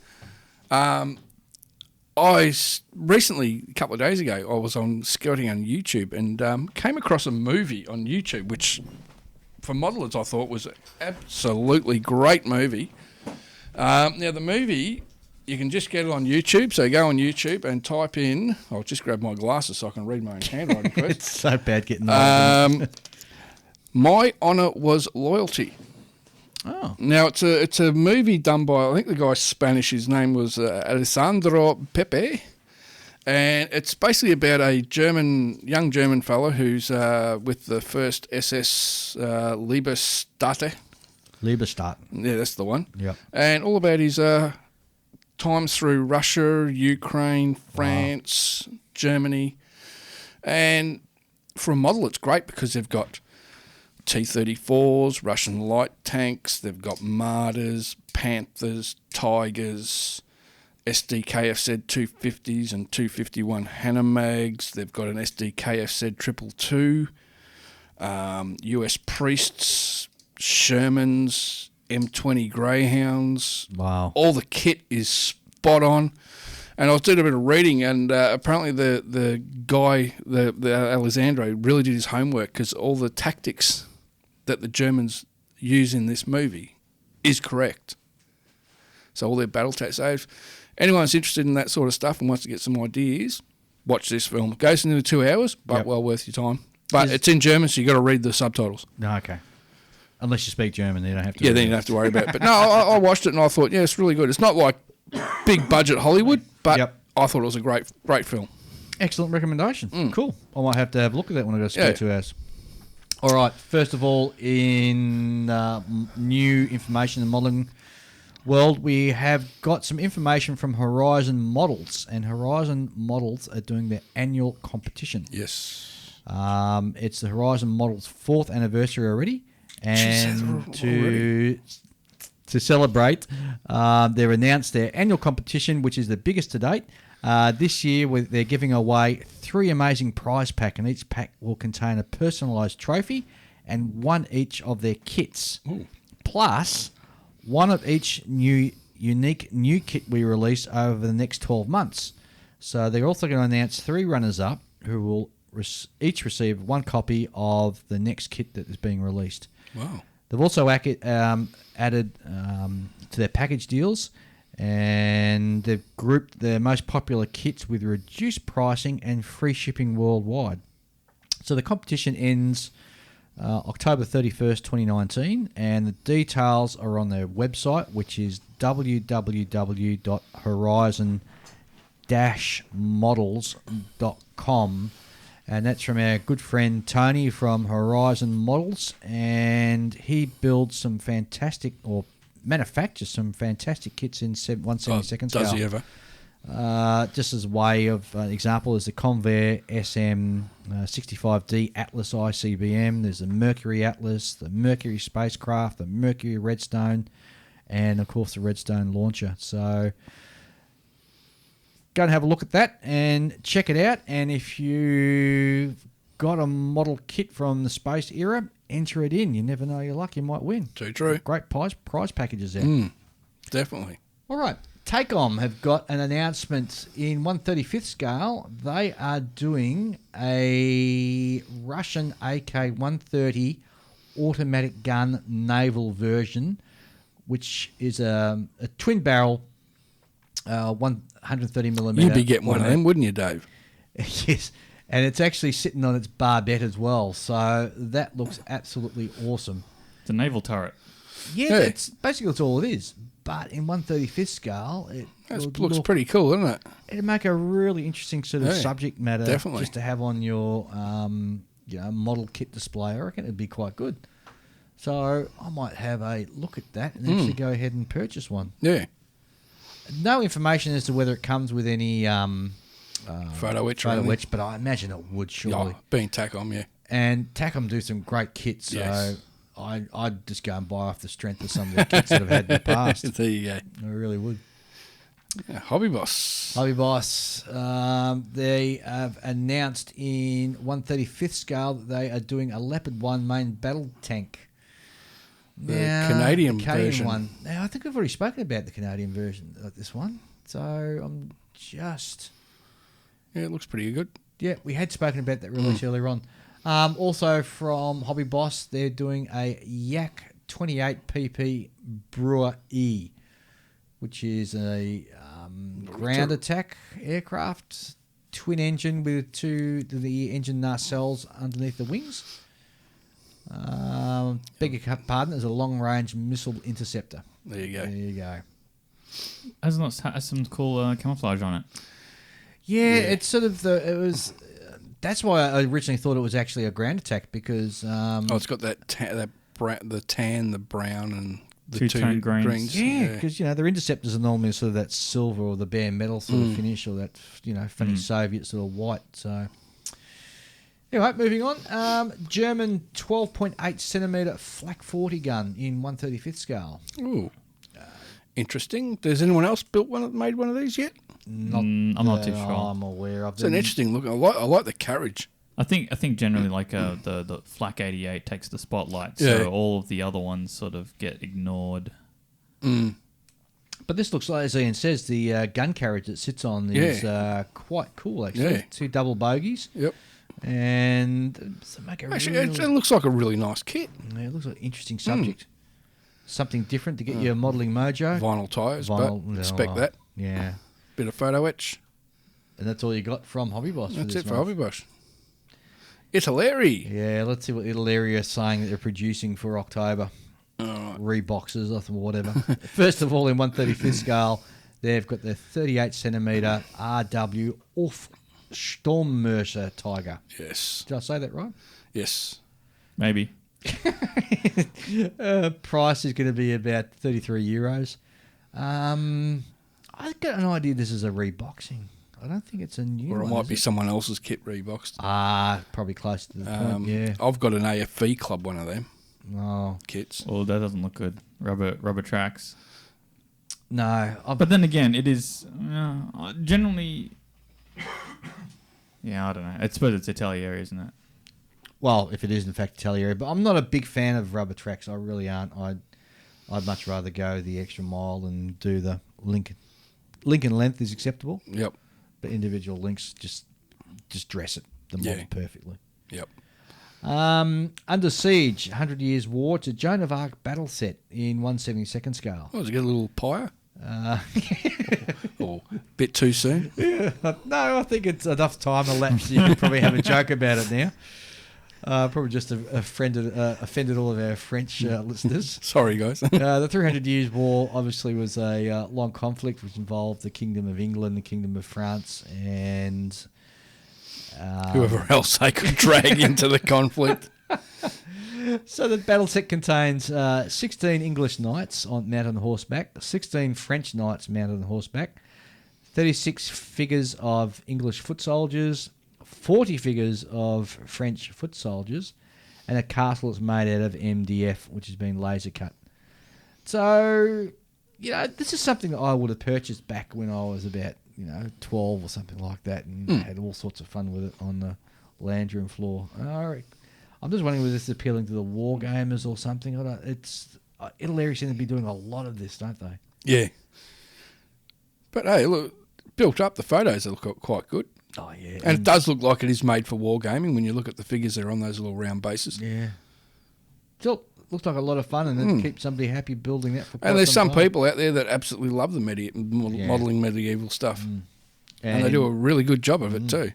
Recently, a couple of days ago, I was scouting on YouTube and came across a movie on YouTube, which for modelers I thought was an absolutely great movie. Now, the movie... You can just get it on YouTube, so go on YouTube and type in... I'll just grab my glasses so I can read my own handwriting first. It's so bad getting old. My Honour Was Loyalty. Oh. Now, it's a movie done by... I think the guy's Spanish. His name was Alessandro Pepe. And it's basically about a young German fellow who's with the first SS Liebesstadt. Liebesstadt. Yeah, that's the one. Yeah. And all about his... times through Russia, Ukraine, France, Germany. And for a model, it's great because they've got T-34s, Russian light tanks, they've got Martyrs, Panthers, Tigers, SDKFZ 250s and 251 Hanamags. They've got an SDKFZ 222, US Priests, Shermans, M20 Greyhounds. Wow. All the kit is spot on. And I was doing a bit of reading, and apparently the guy, the Alessandro, really did his homework, because all the tactics that the Germans use in this movie is correct. So all their battle tactics. So if anyone's interested in that sort of stuff and wants to get some ideas, watch this film. It goes into 2 hours, but well worth your time. But it's in German, so you got to read the subtitles. No, okay. Unless you speak German, then you don't have to. Yeah, then you don't have to worry about it. But no, I watched it and I thought, yeah, it's really good. It's not like big budget Hollywood, but I thought it was a great film. Excellent recommendation. Cool. I might have to have a look at that when I go to 2 hours. All right. First of all, in new information in the modelling world, we have got some information from Horizon Models, and Horizon Models are doing their annual competition. Yes. It's the Horizon Models 4th anniversary already. And to celebrate, they've announced their annual competition, which is the biggest to date. This year, they're giving away 3 amazing prize packs, and each pack will contain a personalised trophy and one each of their kits. Ooh. Plus, one of each unique new kit we release over the next 12 months. So they're also going to announce 3 runners-up who will each receive 1 copy of the next kit that is being released. Wow. They've also added to their package deals, and they've grouped their most popular kits with reduced pricing and free shipping worldwide. So the competition ends October 31st, 2019, and the details are on their website, which is www.horizon-models.com. And that's from our good friend Tony from Horizon Models, and he builds some fantastic, or manufactures some fantastic kits in 1/72 scale. Does he ever? Just as a way of example, there's the Convair SM 65D Atlas ICBM, there's the Mercury Atlas, the Mercury Spacecraft, the Mercury Redstone, and of course the Redstone launcher. So go and have a look at that and check it out. And if you've got a model kit from the space era, enter it in. You never know your luck, you might win. Too true. Great prize packages there. Definitely. All right. Takeom have got an announcement in 1/35th scale. They are doing a Russian AK-130 automatic gun naval version, which is a twin barrel 130 millimeter. You'd be getting one of them, wouldn't you, Dave? Yes. And it's actually sitting on its barbette as well. So that looks absolutely awesome. It's a naval turret. Yeah, it's basically that's all it is. But in 1/35th scale, it looks pretty cool, doesn't it? It'd make a really interesting sort of subject matter definitely. just to have on your model kit display. I reckon it'd be quite good. So I might have a look at that and actually go ahead and purchase one. Yeah. No information as to whether it comes with any photo etch, but I imagine it would surely. Yeah, being Takom, yeah. And Takom do some great kits, so Yes. I'd just go and buy off the strength of some of the kits that I've had in the past. There you go. I really would. Yeah, Hobby Boss. Hobby Boss, they have announced in 1/35th scale that they are doing a Leopard 1 main battle tank. The Canadian version. one. Now, I think we've already spoken about the Canadian version of this one. So I'm just... Yeah, it looks pretty good. Yeah, we had spoken about that release earlier on. Also from Hobby Boss, they're doing a Yak 28 PP Brewer E, which is a ground attack aircraft, twin engine with the engine nacelles underneath the wings. Beg your pardon, there's a long-range missile interceptor. There you go. There you go. Has some cool camouflage on it. Yeah, it's sort of that's why I originally thought it was actually a ground attack because... it's got the tan, the brown, and the Two-tone greens. Yeah, because their interceptors are normally sort of that silver or the bare metal sort of finish, or that funny Soviet sort of white. So anyway, moving on. German 12.8 centimeter flak 40 gun in 1/35th scale. Ooh, interesting. Does anyone else made one of these yet? I'm not too sure. I'm aware of. It's an interesting look. I like the carriage. I think generally like the Flak 88 takes the spotlight, Yeah. so all of the other ones sort of get ignored. But this looks like, as Ian says, the gun carriage that sits on is quite cool, actually. Yeah. 2 double bogies. Yep. And Actually, it looks like a really nice kit. Yeah, it looks like an interesting subject. Something different to get your modelling mojo. Vinyl tyres, but expect that. Yeah. Bit of photo etch. And that's all you got from Hobby Boss for That's this it for month. Hobby Boss. Italy. Yeah, let's see what Italy are saying that they're producing for October. Reboxes or whatever. First of all, in 1/35th scale, they've got their 38 centimetre RW Off Sturmmercer Tiger. Yes. Did I say that right? Yes. Maybe. Price is going to be about €33. I got an idea this is a reboxing. I don't think it's a new one. Or it might be is it? someone else's kit reboxed. Probably close to the point, yeah. I've got an AFV Club one of them Oh, kits. Well, that doesn't look good. Rubber tracks. no. But then again, it is generally. Yeah, I don't know. I suppose it's Atelier, isn't it? Well, if it is in fact Atelier, but I'm not a big fan of rubber tracks. I really aren't. I'd much rather go the extra mile and do the link and length is acceptable, Yep. but individual links just dress it the model perfectly. Yep. Under Siege, 100 Years War to Joan of Arc battle set in 1/72nd scale. Oh, does it get a little pyre? Or a bit too soon? No, I think it's enough time elapsed. You could probably have a joke about it now. Probably just offended all of our French listeners. Sorry, guys. The 300 Years War obviously was a long conflict which involved the Kingdom of England, the Kingdom of France, and Whoever else they could drag into the conflict. So the battle set contains 16 English knights mounted on horseback, 16 French knights mounted on horseback, 36 figures of English foot soldiers, 40 figures of French foot soldiers, and a castle that's made out of MDF, which has been laser cut. So, this is something that I would have purchased back when I was about, 12 or something like that, and had all sorts of fun with it on the lounge room floor. I'm just wondering whether this is appealing to the war gamers or something. Italy seem to be doing a lot of this, don't they? Yeah. But hey, look, built up, the photos look quite good. Oh, yeah. And it does look like it is made for wargaming when you look at the figures that are on those little round bases. Yeah. Still looks like a lot of fun, and it keeps somebody happy building that for quite And there's some time. people out there that absolutely love the modelling medieval stuff. And they do a really good job of it too.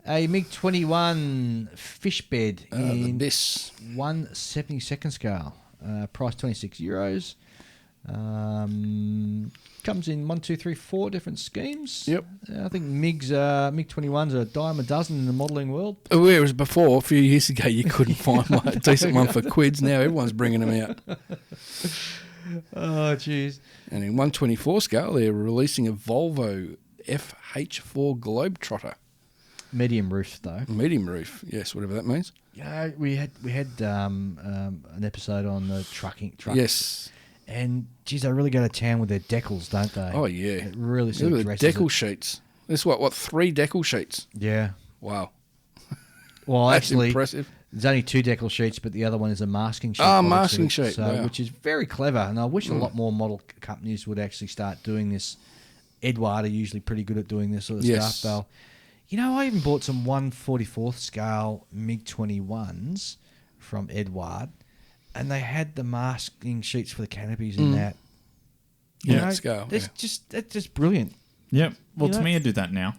A MiG-21 fish bed in This 1/72nd scale. Price €26. Comes in 1, 2, 3, 4 different schemes. Yep. I think MiG-21s are a dime a dozen in the modelling world. Whereas before, a few years ago, you couldn't find a decent one for quids. Now everyone's bringing them out. Oh, jeez. And in 1/24 scale, they're releasing a Volvo FH4 Globetrotter. Medium roof, though. Medium roof, yes, whatever that means. Yeah, we had an episode on the trucks. Yes. And, geez, they really go to town with their decals, don't they? Oh, yeah. It really sort Look of at the dresses decal it. sheets. This is what, 3 decal sheets? Yeah. Wow. Well, That's actually, impressive. there's only 2 decal sheets, but the other one is a masking sheet. Oh, by the looks masking of it. sheet, So, wow. which is very clever. And I wish a lot more model companies would actually start doing this. Edward are usually pretty good at doing this sort of Yes. stuff. I even bought some 1/44th scale MiG-21s from Edward, and they had the masking sheets for the canopies in that. Yeah, scale. That's just brilliant. Yep. Well, You to know- me, I do that now.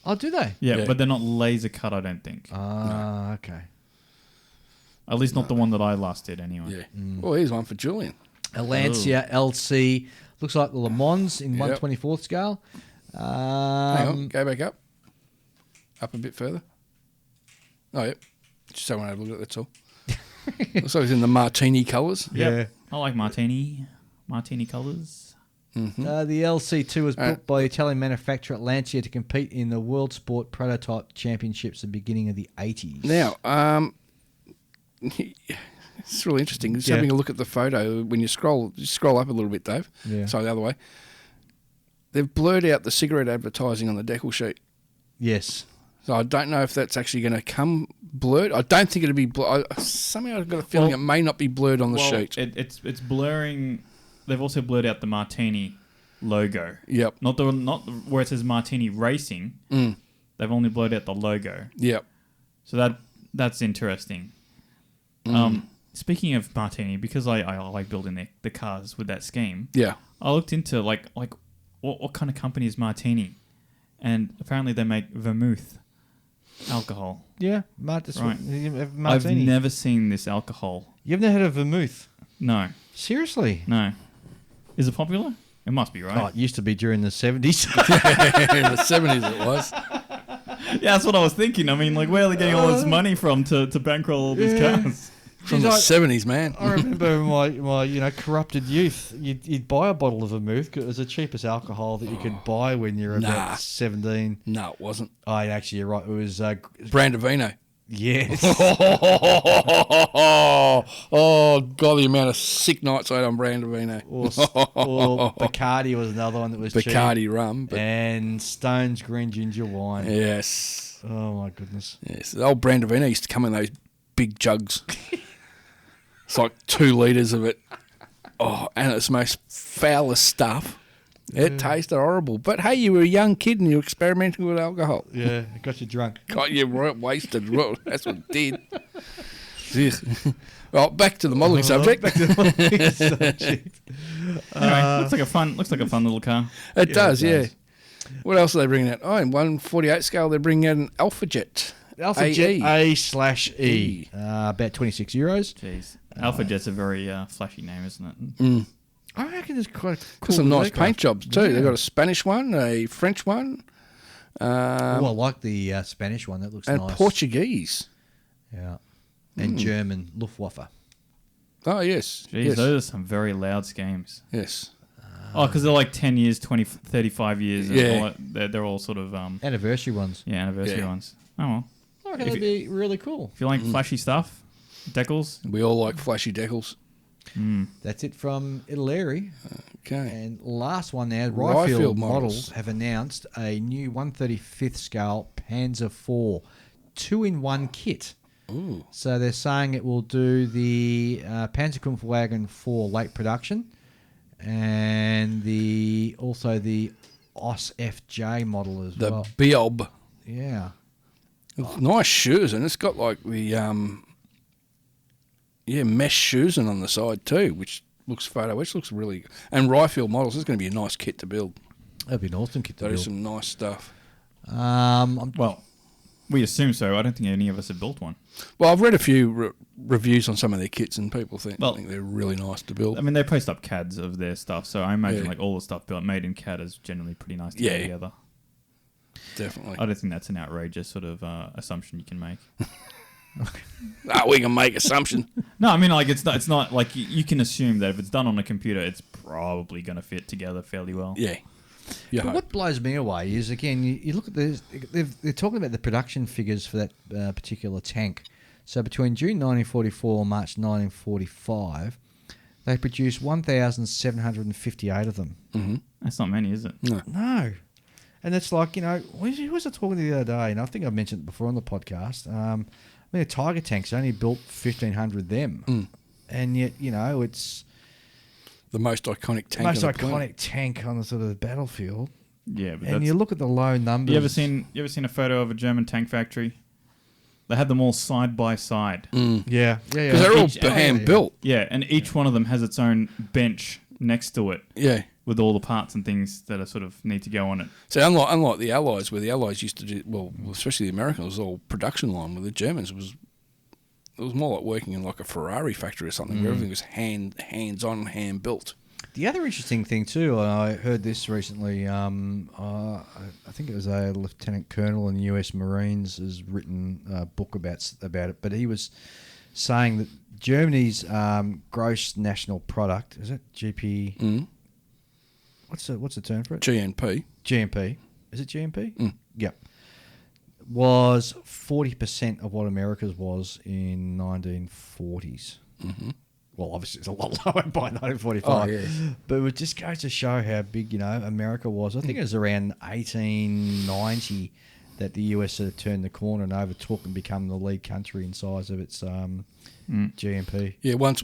Oh, do they? Yeah, but they're not laser cut, I don't think. Ah, okay. At least not the one that I last did, anyway. Yeah. Well, here's one for Julian. A Lancia LC. Looks like the Le Mans in Yep. 1/24th scale. Hang on, go back up. Up a bit further. Oh, yep. Just so I want to have a look at it, that's all. Looks like it's in the martini colours. Yep. I like martini colours. The LC2 was built by Italian manufacturer Lancia to compete in the World Sport Prototype Championships at the beginning of the 80s. Now, it's really interesting. Just having a look at the photo, when you scroll up a little bit, Dave. Yeah. Sorry, the other way. They've blurred out the cigarette advertising on the decal sheet. Yes. So I don't know if that's actually going to come blurred. I don't think it'll be blurred. Somehow I've got a feeling it may not be blurred on the sheet. It's blurring. They've also blurred out the Martini logo. Yep. Not where it says Martini Racing. They've only blurred out the logo. Yep. So that's interesting. Speaking of Martini, because I like building the cars with that scheme. Yeah. I looked into like what kind of company is Martini, and apparently they make vermouth alcohol. Yeah. Right. Martini. I've never seen this alcohol. You've never heard of vermouth? No. Seriously? No. Is it popular? It must be, Oh, right? it used to be during the 70s. In the 70s it was. Yeah, that's what I was thinking. I mean, like, where are they getting all this money from to bankroll all these cars? From the 70s, man. I remember my corrupted youth. You'd buy a bottle of vermouth because it was the cheapest alcohol that you could buy when you're about 17. No, it wasn't. Oh, actually, you're right. It was Brandavino. yes. Oh, God, the amount of sick nights I had on Brandavino. or Bacardi was another one that was cheap. Bacardi rum. But And Stone's green ginger wine. yes. Oh my goodness. Yes. The old Brandavino used to come in those big jugs. It's like 2 litres of it. Oh, and it's the most foulest stuff. It tasted horrible. But hey, you were a young kid and you were experimenting with alcohol. Yeah, it got you drunk. Got you right wasted. Well, that's what it did. Ugh. Well, back to the modelling subject. Anyway, looks like a fun little car. It does, it yeah. does. What else are they bringing out? Oh, in 1/48 scale, they're bringing out an Alpha Jet. Alpha Jet AE. A/E. About €26. Jeez. Alpha Jet's a very flashy name, isn't it? I reckon it's quite Got cool. some nice aircraft. paint jobs too. They've got a Spanish one, a French one, Oh, I like the Spanish one. That looks and nice. Portuguese. Yeah. And German Luftwaffe. Oh, yes. Jeez, yes. those are some very loud schemes. Yes. Oh, because they're like 10 years, 20, 35 years. And Yeah. all that. They're all sort of Anniversary ones. anniversary Yeah. ones. Oh, well. I reckon that'd be really cool. If you like flashy stuff, decals, We all like flashy decals. That's it from Italeri. Okay. And last one now, Ryefield Ryefield models models have announced a new 1/35th scale Panzer IV 2-in-1 kit. Ooh. So they're saying it will do the Panzerkampfwagen 4 late production and also the OS FJ model as The well. Biob. Yeah. It's nice shoes, and it's got like the mesh shoes on the side too, which looks really. And Ryefield models is going to be a nice kit to build. That'd be an awesome kit to That build. is some nice stuff. Well, we assume so. I don't think any of us have built one. Well, I've read a few reviews on some of their kits, and people think Well, they're really nice to build. I mean, they post up CADs of their stuff, so I imagine Yeah. like all the stuff built made in CAD is generally pretty nice to Yeah. put together. Definitely. I don't think that's an outrageous sort of assumption you can make. We can make assumption. No, I mean, like it's not like you can assume that if it's done on a computer, it's probably going to fit together fairly well. Yeah. Yeah. But what blows me away is, again, you look at this, they're talking about the production figures for that particular tank. So between June 1944 and March 1945, they produced 1,758 of them. Mm-hmm. That's not many, is it? No. No. And it's like, who was I talking to the other day? And I think I mentioned it before on the podcast. A Tiger tank's only built 1,500 of them. And yet, it's The most iconic tank. most on the iconic planet. tank on the sort of battlefield. Yeah, but And you look at the low numbers. You ever seen a photo of a German tank factory? They had them all side by side. Yeah. Because they're all Each- hand built. Yeah, and each one of them has its own bench next to it Yeah. with all the parts and things that are sort of need to go on it. So unlike the Allies, where the Allies used to do, well, especially the Americans, it was all production line. With the Germans, it was more like working in like a Ferrari factory or something, where everything was hands on, hand built. The other interesting thing too, I heard this recently. I think it was a lieutenant colonel in the U.S. Marines has written a book about it, but he was saying that Germany's gross national product, is it GP? What's the term for it? GNP. GNP. Is it GNP? Yep. Was 40% of what America's was in 1940s. Mm-hmm. Well, obviously it's a lot lower by 1945. Oh, yes. But it just goes to show how big, America was. I think it was around 1890 that the US sort of turned the corner and overtook and become the lead country in size of its GNP. Yeah, once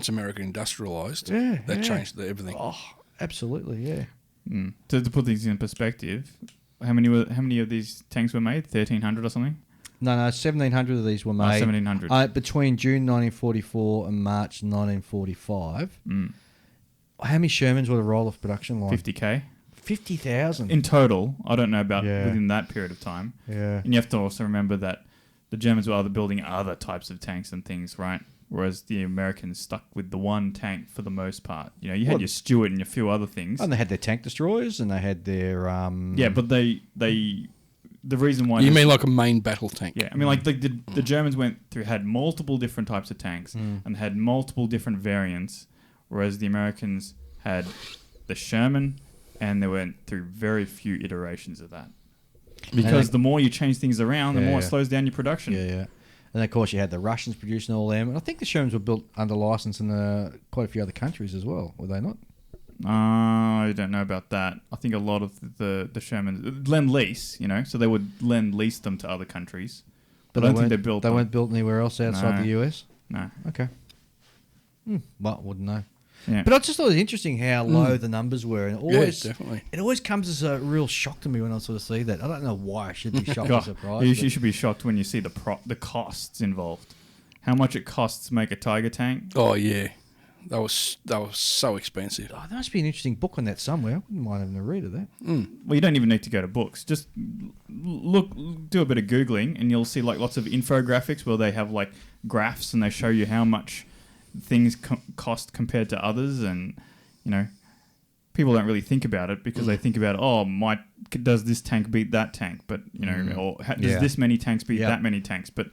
America industrialised, that changed everything. Oh, absolutely, yeah. To put things in perspective, how many of these tanks were made? 1,300 or something? No, 1,700 of these were made. 1,700. Between June 1944 and March 1945. How many Shermans would have rolled off production line? 50K. 50,000. In total, I don't know about Yeah. within that period of time. Yeah. And you have to also remember that the Germans were building other types of tanks and things, right? Whereas the Americans stuck with the one tank for the most part. You had your Stuart and a few other things. And they had their tank destroyers and they had their... Yeah, but the reason why... You mean like a main battle tank? Yeah, I mean, like the Germans had multiple different types of tanks and had multiple different variants, whereas the Americans had the Sherman, and they went through very few iterations of that. Because the more you change things around, the more it slows down your production. Yeah. And of course, you had the Russians producing all them. And I think the Shermans were built under license in quite a few other countries as well, were they not? I don't know about that. I think a lot of the Shermans lend-lease, so they would lend-lease them to other countries. But I don't think they built them. They weren't built anywhere else outside the US? No. Okay. Well, wouldn't know. Yeah. But I just thought it was interesting how low the numbers were. And definitely. It always comes as a real shock to me when I sort of see that. I don't know why I should be shocked or surprised. You should be shocked when you see the costs involved. How much it costs to make a Tiger tank. Oh, yeah. That was so expensive. Oh, there must be an interesting book on that somewhere. I wouldn't mind having a read of that. Well, you don't even need to go to books. Just do a bit of Googling, and you'll see like lots of infographics where they have like graphs and they show you how much things cost compared to others, and people don't really think about it because they think about does this tank beat that tank, but or does this many tanks beat that many tanks, but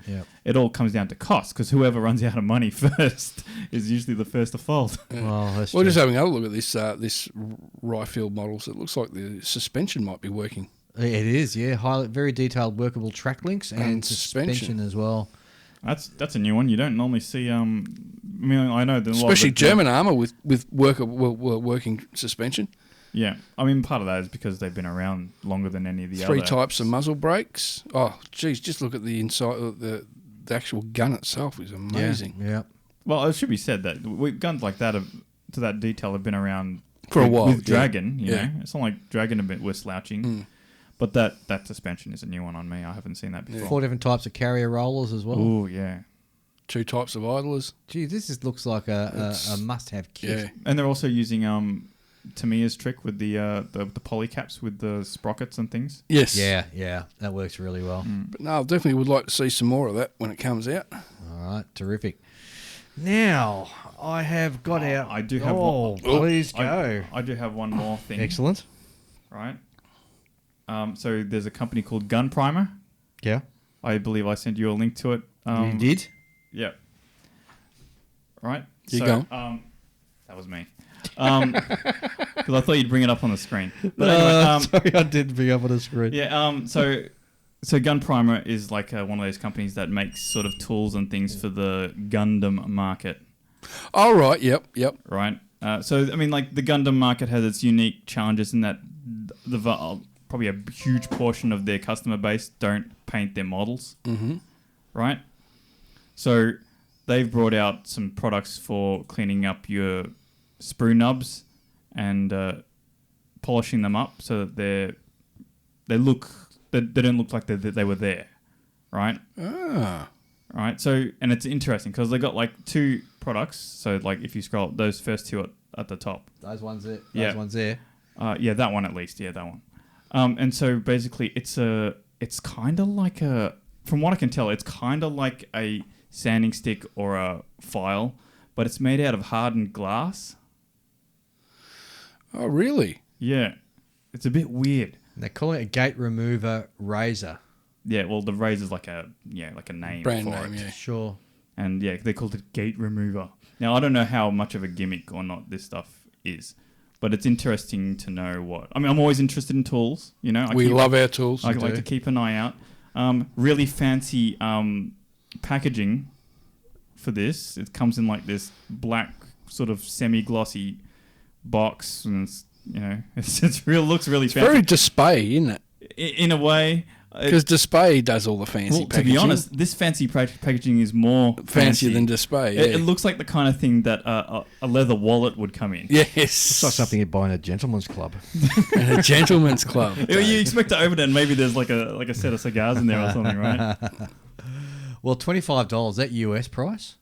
it all comes down to cost because whoever runs out of money first is usually the first to fold. Well, We're just having a look at this Ryefield models. It looks like the suspension might be working. It is, yeah. Very detailed workable track links and suspension as well. That's a new one. You don't normally see. I mean, I know there's especially a lot of German armour with working suspension. Yeah, I mean, part of that is because they've been around longer than any of the other. 3 types of muzzle brakes. Oh, geez, just look at the inside. The actual gun itself is amazing. Yeah. Well, it should be said that guns like that to that detail have been around for a while. With Dragon, you know, it's not like Dragon were slouching, but that suspension is a new one on me. I haven't seen that before. 4 different types of carrier rollers as well. Oh yeah. 2 types of idlers. Gee, this just looks like a must-have kit. Yeah. And they're also using Tamiya's trick with the polycaps with the sprockets and things. Yes. Yeah, that works really well. But no, I definitely would like to see some more of that when it comes out. All right, terrific. Now, I have got out... I do have one. Please go. I do have one more thing. Excellent. Right. So there's a company called Gun Primer. Yeah. I believe I sent you a link to it. You did? Yeah. Right. You go. That was me. Because I thought you'd bring it up on the screen. But anyway, sorry, I did bring up on the screen. Yeah. So Gun Primer is like one of those companies that makes sort of tools and things for the Gundam market. Oh, right. Yep. Right. So I mean, like the Gundam market has its unique challenges in that probably a huge portion of their customer base don't paint their models. Mm-hmm. Right. So they've brought out some products for cleaning up your sprue nubs and polishing them up so that they don't look like they were there, right? Ah. Right. So and it's interesting because they got like 2 products. So like if you scroll up, those first 2 at the top. Those ones there. Yeah. Ones there. Yeah, that one at least. Yeah, that one. And so basically, it's kind of like from what I can tell, it's kind of like a sanding stick or a file, but it's made out of hardened glass. Oh, really? Yeah, it's a bit weird. They're calling it a gate remover razor. Yeah, well, the razor's like a name Brand for name, it. yeah. Sure. And yeah, they called it gate remover. Now I don't know how much of a gimmick or not this stuff is, but it's interesting to know what. I mean, I'm always interested in tools. You know, we love our tools. I like to keep an eye out. Really fancy packaging for this. It comes in like this black sort of semi-glossy box, and it's looks really fancy. Very display, isn't it? In a way, because display does all the fancy packaging. To be honest, this fancy packaging is more fancier than display. Yeah. It looks like the kind of thing that a leather wallet would come in. Yes, it's like something you'd buy in a gentleman's club. A gentleman's club. You expect to open it, and maybe there's like a set of cigars in there or something, right? Well, $25. That US price?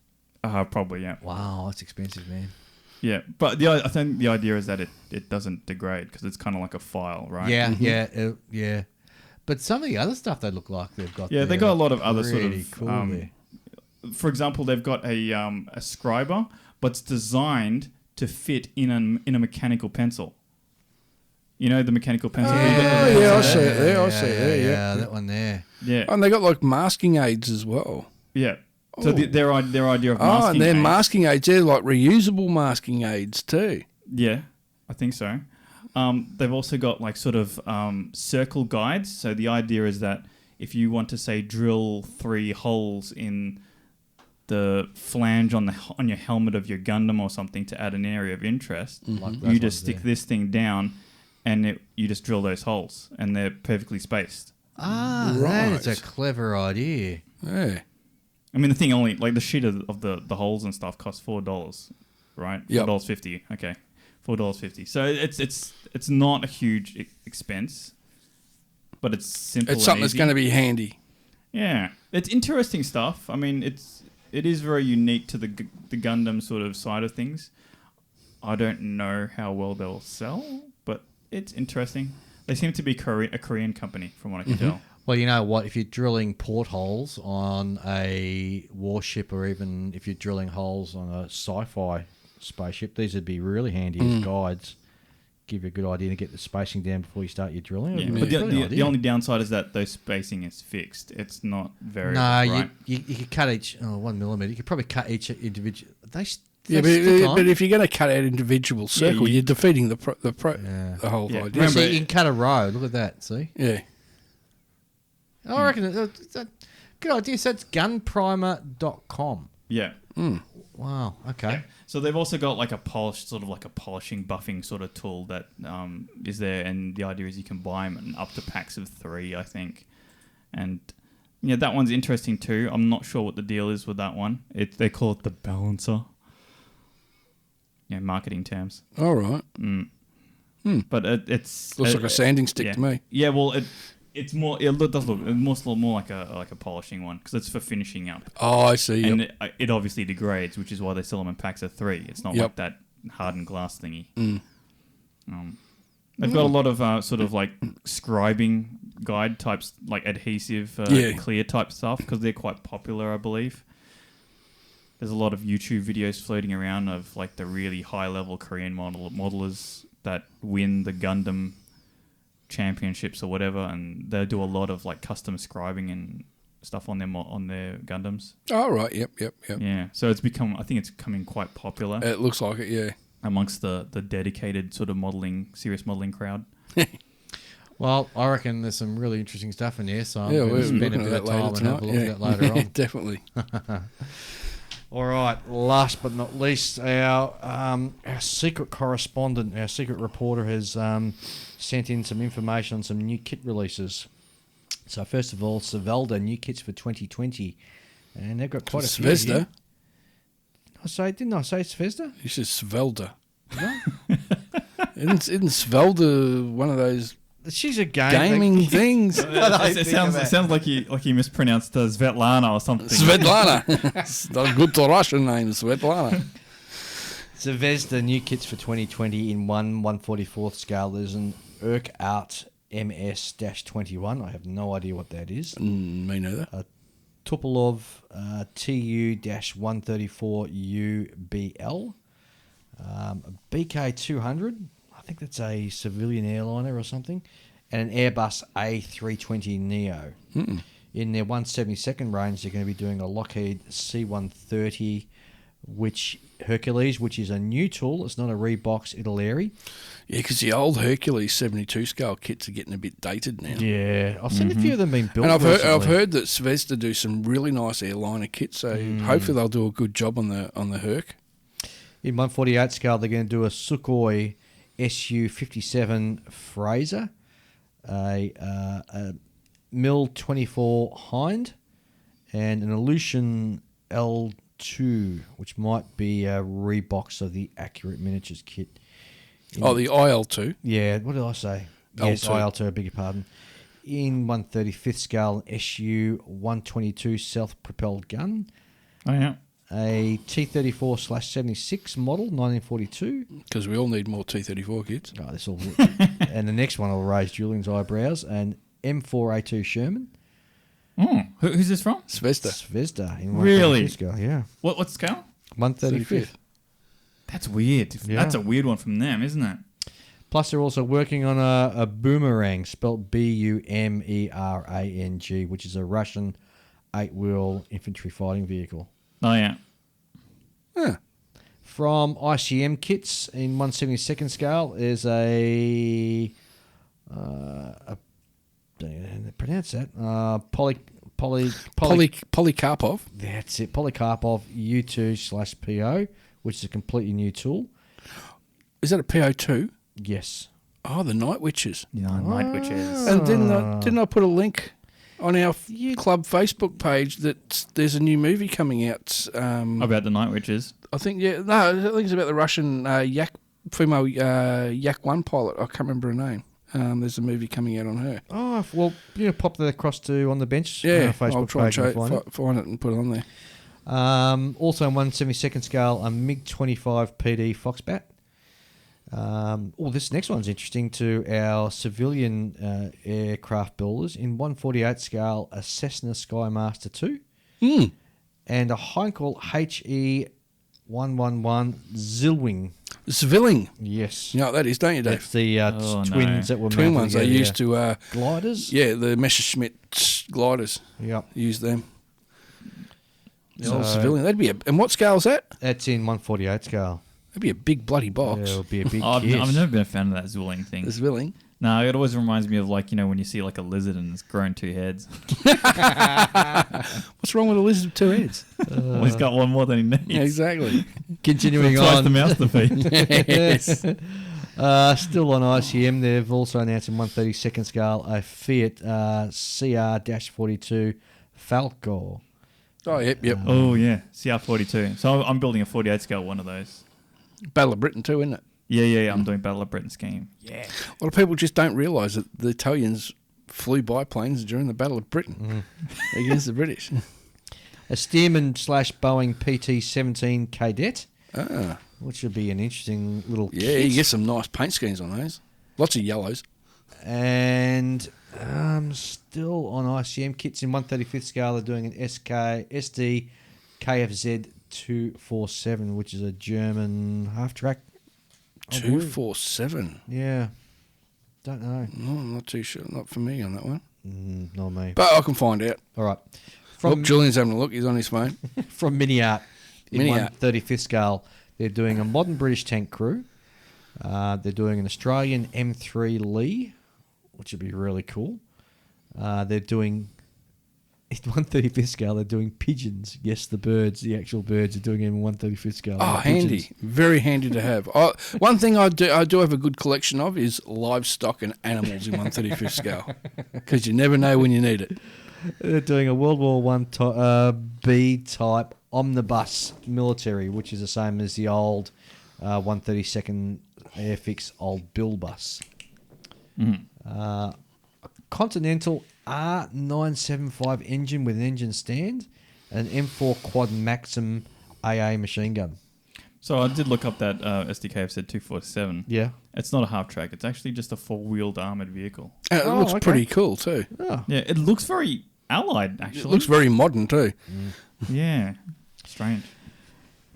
Probably, yeah. Wow, that's expensive, man. Yeah, but I think the idea is that it doesn't degrade because it's kind of like a file, right? Yeah, yeah. But some of the other stuff they look like they've got. Yeah, they got a lot of other sort pretty of. Cool there. For example, they've got a scriber, but it's designed to fit in a mechanical pencil. You know the mechanical pencil. Yeah, I see it there. I see it there. Yeah, that one there. Yeah, and they got like masking aids as well. Yeah. So their idea of masking and they're aids. masking aids. They're like reusable masking aids too. Yeah, I think so. They've also got like sort of circle guides. So the idea is that if you want to say drill 3 holes in the flange on your helmet of your Gundam or something to add an area of interest, you just stick this thing down and you just drill those holes and they're perfectly spaced. Ah, right. That is a clever idea. Yeah. I mean, the thing only, like the sheet of the holes and stuff costs $4, right? $4.50. Okay. $4.50. So it's not a huge expense, but it's simple. It's something that's going to be handy. Yeah, it's interesting stuff. I mean, it is very unique to the Gundam sort of side of things. I don't know how well they'll sell, but it's interesting. They seem to be a Korean company, from what I can tell. Well, you know what? If you're drilling portholes on a warship, or even if you're drilling holes on a sci-fi spaceship, these would be really handy as guides. Give you a good idea to get the spacing down before you start your drilling. Yeah, but the only downside is that those spacing is fixed. It's not very right. you could cut each 1 millimeter. You could probably cut each individual. They but if you're going to cut out individual circle, you're defeating the whole idea. Remember, you can cut a row. Look at that. See? Yeah. I reckon Good idea. So it's gunprimer.com. Yeah. Wow. Okay. So they've also got like a polishing, buffing sort of tool that is there, and the idea is you can buy them in up to packs of 3, I think. And yeah, that one's interesting too. I'm not sure what the deal is with that one. They call it the balancer. Yeah, marketing terms. All right. But it's looks like a sanding stick to me. Yeah, well, it's more. It does look more like a polishing one because it's for finishing up. Oh, I see. And it obviously degrades, which is why they sell them in packs of 3. It's not like that hardened glass thingy. They've got a lot of sort of like scribing guide types, like adhesive, clear type stuff, because they're quite popular, I believe. There's a lot of YouTube videos floating around of like the really high level Korean modelers that win the Gundam championships or whatever, and they do a lot of like custom scribing and stuff on their Gundams. Oh, right. Yep. Yeah, so I think it's becoming quite popular. It looks like it, yeah. Amongst the dedicated sort of serious modelling crowd. Well, I reckon there's some really interesting stuff in there, so I'm we're going to spend a looking bit at of that time and have a look at that later on. Definitely. All right, last but not least, our secret correspondent, our secret reporter has sent in some information on some new kit releases. So first of all, Svelda new kits for 2020, and they've got quite a few. Svelda? Didn't I say Svelda? You said Svelda. Isn't Svelda one of those She's a gaming things? It sounds like you mispronounced Svetlana or something. Svetlana. It's not a good Russian name, Svetlana. Zvezda new kits for 2020 in 1/144th scale. There's an Urquhart MS-21. I have no idea what that is. Me neither. A Tupolev TU-134UBL. A BK200. I think that's a civilian airliner or something. And an Airbus A320neo. In their 172nd range, they're going to be doing a Lockheed C-130 Hercules, which is a new tool. It's not a Reebox Italeri. Yeah, because the old Hercules 72 scale kits are getting a bit dated now. Yeah, I've seen a few of them being built. And I've heard that Zvezda do some really nice airliner kits, so hopefully they'll do a good job on the Herc. In 148 scale, they're going to do a Sukhoi Su-57 Fraser, a Mil-24 Hind, and an Aleutian L2, which might be a rebox of the Accurate Miniatures kit. The IL2? Yeah, what did I say? L2. Yes, IL2, I beg your pardon. In 135th scale, Su-122 self-propelled gun. Oh, yeah. A T-34/76 model, 1942. Because we all need more T-34 kits. Oh, this all. And the next one will raise Julian's eyebrows. An M4A2 Sherman. Oh, who's this from? Zvezda. In really? Scale, yeah. What scale? 135th. That's weird. Yeah. That's a weird one from them, isn't it? Plus, they're also working on a Boomerang, spelt Bumerang, which is a Russian 8-wheel infantry fighting vehicle. Oh, yeah. Huh. From ICM kits in 172nd scale is a don't know how to pronounce that. Polycarpov. That's it. Polycarpov U2/PO, which is a completely new tool. Is that a PO2? Yes. Oh, the Night Witches. Yeah, Night Witches. And didn't I put a link on our club Facebook page that there's a new movie coming out about the Night Witches? I think I think it's about the Russian female Yak-1 pilot. I can't remember her name. There's a movie coming out on her. Oh, well, pop that across to On the Bench. Yeah, Facebook I'll try page and find it and put it on there. Also in 172nd scale, a MiG-25 PD Foxbat. This next one's interesting to our civilian aircraft builders. In 148 scale, a Cessna Skymaster 2 and a Heinkel HE-111 Zilwing. Zwilling. Yes. You know what that is, don't you, Dave? That's the twins that were twin ones they used to... gliders? Yeah, the Messerschmitt gliders. Yep. Use them. The old civilian. That'd be and what scale is that? That's in 148 scale. That'd be a big bloody box. Yeah, it'll be a big I've kit. never been a fan of that Zwilling thing. The Zwilling. No, it always reminds me of when you see like a lizard and it's grown 2 heads. What's wrong with a lizard with 2 heads? Well, he's got one more than he needs. Yeah, exactly. Continuing Twice on. the mouse to feed. Yes. Still on ICM, they've also announced in 132nd scale a Fiat CR-42 Falcor. Oh, yep. Oh, yeah. CR42. So I'm building a 48 scale one of those. Battle of Britain too, isn't it? Yeah. I'm doing Battle of Britain scheme. Yeah. A lot of people just don't realise that the Italians flew biplanes during the Battle of Britain against the British. A Stearman/Boeing PT-17 Cadet, Ah. which would be an interesting little Yeah, kit. you get some nice paint schemes on those. Lots of yellows. And still on ICM kits in 135th scale, they're doing an SD KFZ 247, which is a German half-track. 247. Yeah. Don't know. No, I'm not too sure. Not for me on that one. Not me. But I can find out. All right. Look, Julian's having a look. He's on his phone. From Mini Art in Mini Art. 135th scale, they're doing a modern British tank crew. They're doing an Australian M3 Lee, which would be really cool. They're doing, in 135th scale, they're doing pigeons. Yes, the birds, the actual birds are doing it in 135th scale. Oh, handy. Pigeons. Very handy to have. One thing I do have a good collection of is livestock and animals in 135th scale. Because you never know when you need it. They're doing a World War I B type omnibus military, which is the same as the old 132nd Airfix old Bill bus. A Continental R975 engine with an engine stand, and an M4 Quad Maxim AA machine gun. So I did look up that SDKFZ 247. Yeah. It's not a half track. It's actually just a 4-wheeled armoured vehicle. And it looks okay. pretty cool too. Oh. Yeah, it looks very allied, It actually. looks very modern too. Yeah. Strange.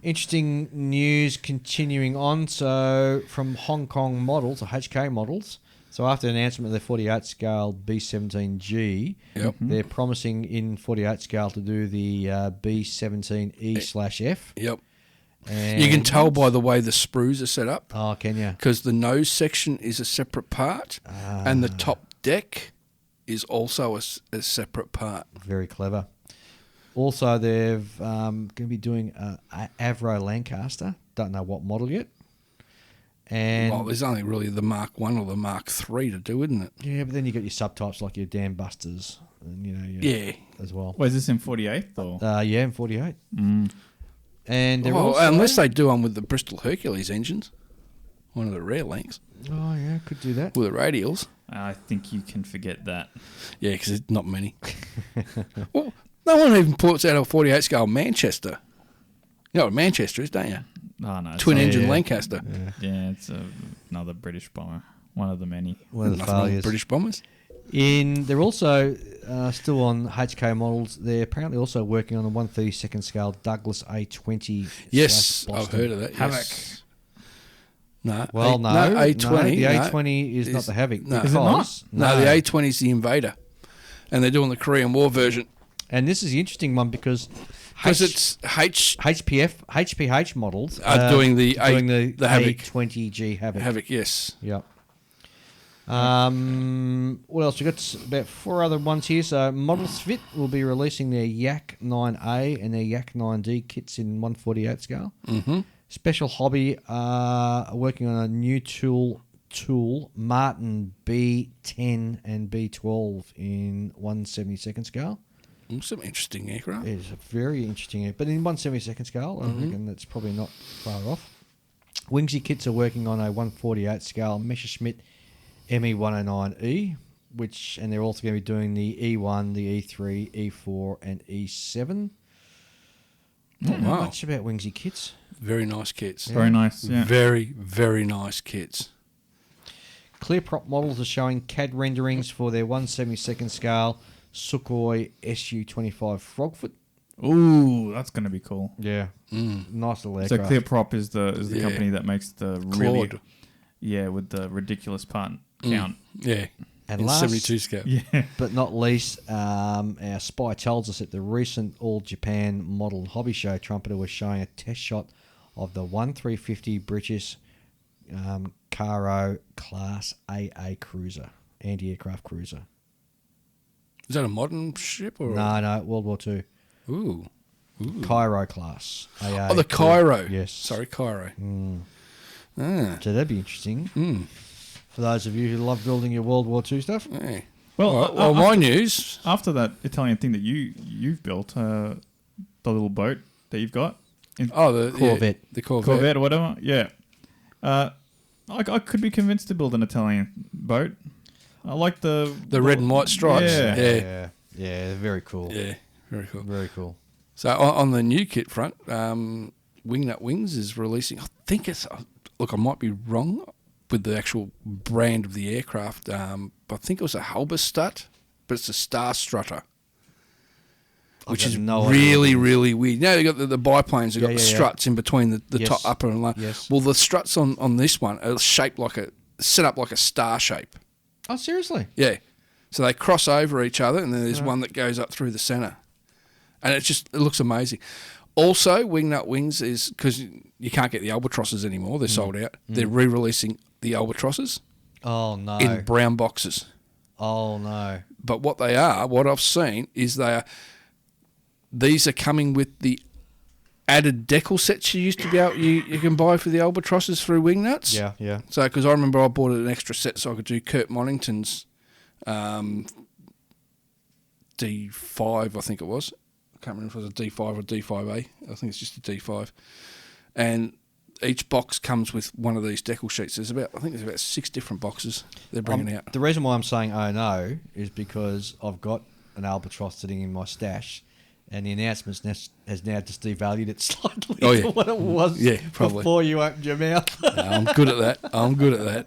Interesting news continuing on. So from Hong Kong models, or HK models, so after the announcement of their 48 scale B17G, they're promising in 48 scale to do the B17E/F. Yep. And You can tell by the way the sprues are set up. Oh, can you? Because the nose section is a separate part, and the top deck is also a separate part. Very clever. Also, they're going to be doing a Avro Lancaster. Don't know what model yet. And Well, there's only really the Mark 1 or the Mark 3 to do, isn't it? yeah, but then you got your subtypes like your Dam Busters, and Yeah. as well. Wait, is this in 48 or? Yeah, in 48. And they're Well, also, unless they do one with the Bristol Hercules engines, one of the rare lengths oh yeah, could do that. with the radials. I think you can forget that. Yeah, because there's not many. Well, no one even puts out a 48 scale Manchester. You know what Manchester is, don't you? Oh, no. it's Twin not- engine Lancaster. Yeah, it's another British bomber. One of the many. One of the Nothing wrong with failures. British bombers. They're also still on HK models. They're apparently also working on a 132nd scale Douglas A20. Yes, I've Boston. heard of that. Havoc. Yes. No, Well, no, A20. the A20 is not the Havoc. No. because- Is it not? No, the A20 is the Invader, and they're doing the Korean War version And this is the interesting one because it's HPH models are doing the the Havoc. A20G Havoc. Havoc. Yes. Yep. What else? We've got about 4 other ones here. So Models Fit will be releasing their Yak 9A and their Yak 9D kits in 148 scale. Mm-hmm. Special Hobby are working on a new tool Martin B10 and B12 in 172nd scale. Some interesting aircraft. It's a very interesting, but in 172nd scale, I reckon that's probably not far off. Wingsy Kits are working on a 148 scale Messerschmitt ME109E, and they're also going to be doing the E1, the E3, E4, and E7. Don't know wow. much about Wingsy Kits. Very nice kits. Very nice. Yeah. Very, very nice kits. Clear Prop models are showing CAD renderings for their 172nd scale Sukhoi Su-25 Frogfoot. Ooh, that's going to be cool. Yeah, nice little So aircraft. ClearProp is the Yeah. company that makes the really Claude. with the ridiculous part count. Yeah. And In last, 72 scale. Yeah. but not least, our spy tells us that the recent All Japan Model Hobby Show trumpeter was showing a test shot of the 1350 British Caro Class AA cruiser, anti-aircraft cruiser. Is that a modern ship or? No, World War II. Ooh. Cairo class. AA. Oh, the Cairo. Yes. Sorry, Cairo. So that'd be interesting. For those of you who love building your World War II stuff. Yeah. Well, my news. After that Italian thing that you've built, the little boat that you've got. The Corvette. The Corvette. Corvette or whatever. Yeah. I could be convinced to build an Italian boat. I like the red and white stripes. Yeah, very cool. Yeah, very cool. Very cool. So on the new kit front, Wingnut Wings is releasing. I think it's. Look, I might be wrong with the actual brand of the aircraft, but I think it was a Halberstadt, but it's a Star Strutter, which is really weird. Now they got the biplanes. They got the struts in between the top, upper, and lower. Yes. Well, the struts on this one are shaped set up like a star shape. Oh, seriously? Yeah. So they cross over each other, and then there's one that goes up through the centre, and it looks amazing. Also, Wingnut Wings is, because you can't get the albatrosses anymore; they're sold out. They're re-releasing the albatrosses. Oh no! In brown boxes. Oh no! But what I've seen is these are coming with the added decal sets you used to be able you can buy for the albatrosses through Wingnuts. Yeah. So, because I remember I bought an extra set so I could do Kurt Monington's D5, I think it was. I can't remember if it was a D5 or D5A. I think it's just a D5. And each box comes with one of these decal sheets. There's about 6 different boxes they're bringing out. The reason why I'm saying oh no is because I've got an albatross sitting in my stash, and the announcement has now just devalued it slightly to what it was before you opened your mouth. No, I'm good at that.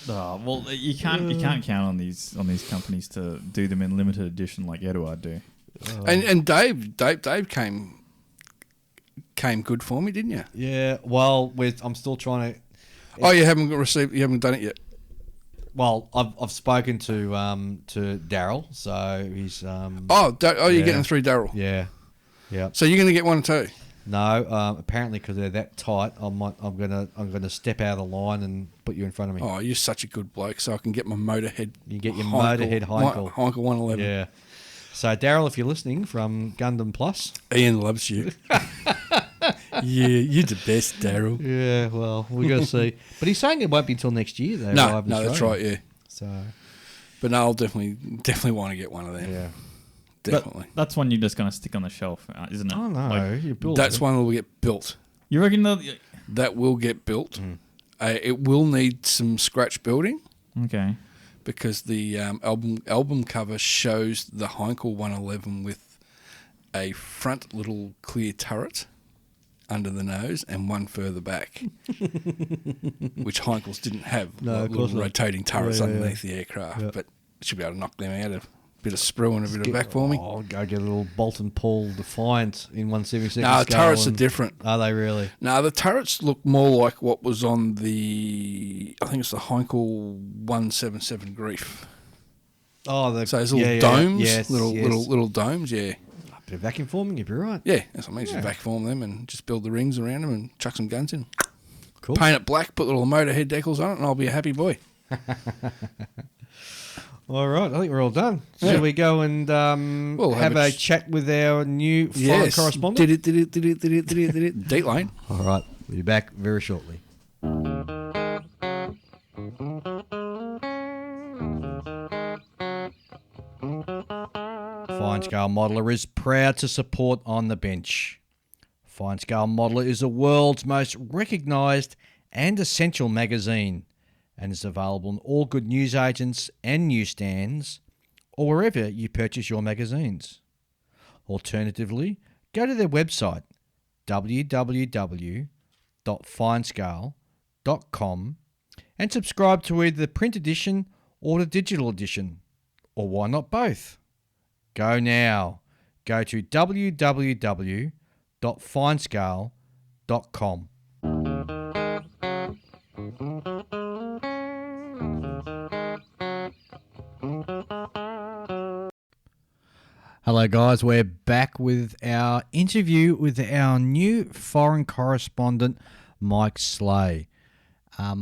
Oh, well, you can't count on these companies to do them in limited edition like Eduard do. And Dave came good for me, didn't you? Yeah. Well, I'm still trying to. Oh, you haven't done it yet. Well, I've spoken to Daryl, so he's. You're getting through Daryl. Yeah. So you're going to get one too. No, apparently because they're that tight, I'm gonna step out of the line and put you in front of me. Oh, you're such a good bloke, so I can get my Motorhead. You get your Motorhead Heinkel 111. Yeah. So Daryl, if you're listening from Gundam Plus, Ian loves you. Yeah, you're the best, Daryl. Yeah, well, we got to see. But he's saying it won't be until next year. Though, no, that's right. Yeah. So, but no, I'll definitely want to get one of them. Yeah. Definitely. But that's one you're just going to stick on the shelf, isn't it? Oh no, you build that's it. one that will get built. You reckon that will get built? It will need some scratch building. Okay. Because the album cover shows the Heinkel 111 with a front little clear turret under the nose and one further back, which Heinkels didn't have. Little rotating turrets underneath the aircraft, but should be able to knock them out. A bit of sprue and a bit of back for me. I'll go get a little Bolt and Paul Defiant in 1/72. No, the turrets are different. Are they really? No, the turrets look more like what was on I think it's the Heinkel 177 Grief. Oh, so those little domes, yes, little domes, yeah. A bit of vacuum forming, if you're right. Yeah, that's what I mean. Just vacuum them and just build the rings around them and chuck some guns in. Cool. Paint it black, put little Motorhead decals on it, and I'll be a happy boy. All right, I think we're all done. Shall we go and have a chat with our new foreign correspondent? Dateline. All right, we'll be back very shortly. Fine Scale Modeler is proud to support On the Bench. Fine Scale Modeler is the world's most recognised and essential magazine, and is available in all good newsagents and newsstands, or wherever you purchase your magazines. Alternatively, go to their website, www.finescale.com, and subscribe to either the print edition or the digital edition, or why not both? Go now. Go to www.finescale.com. Hello guys, we're back with our interview with our new foreign correspondent, Mike Sleigh.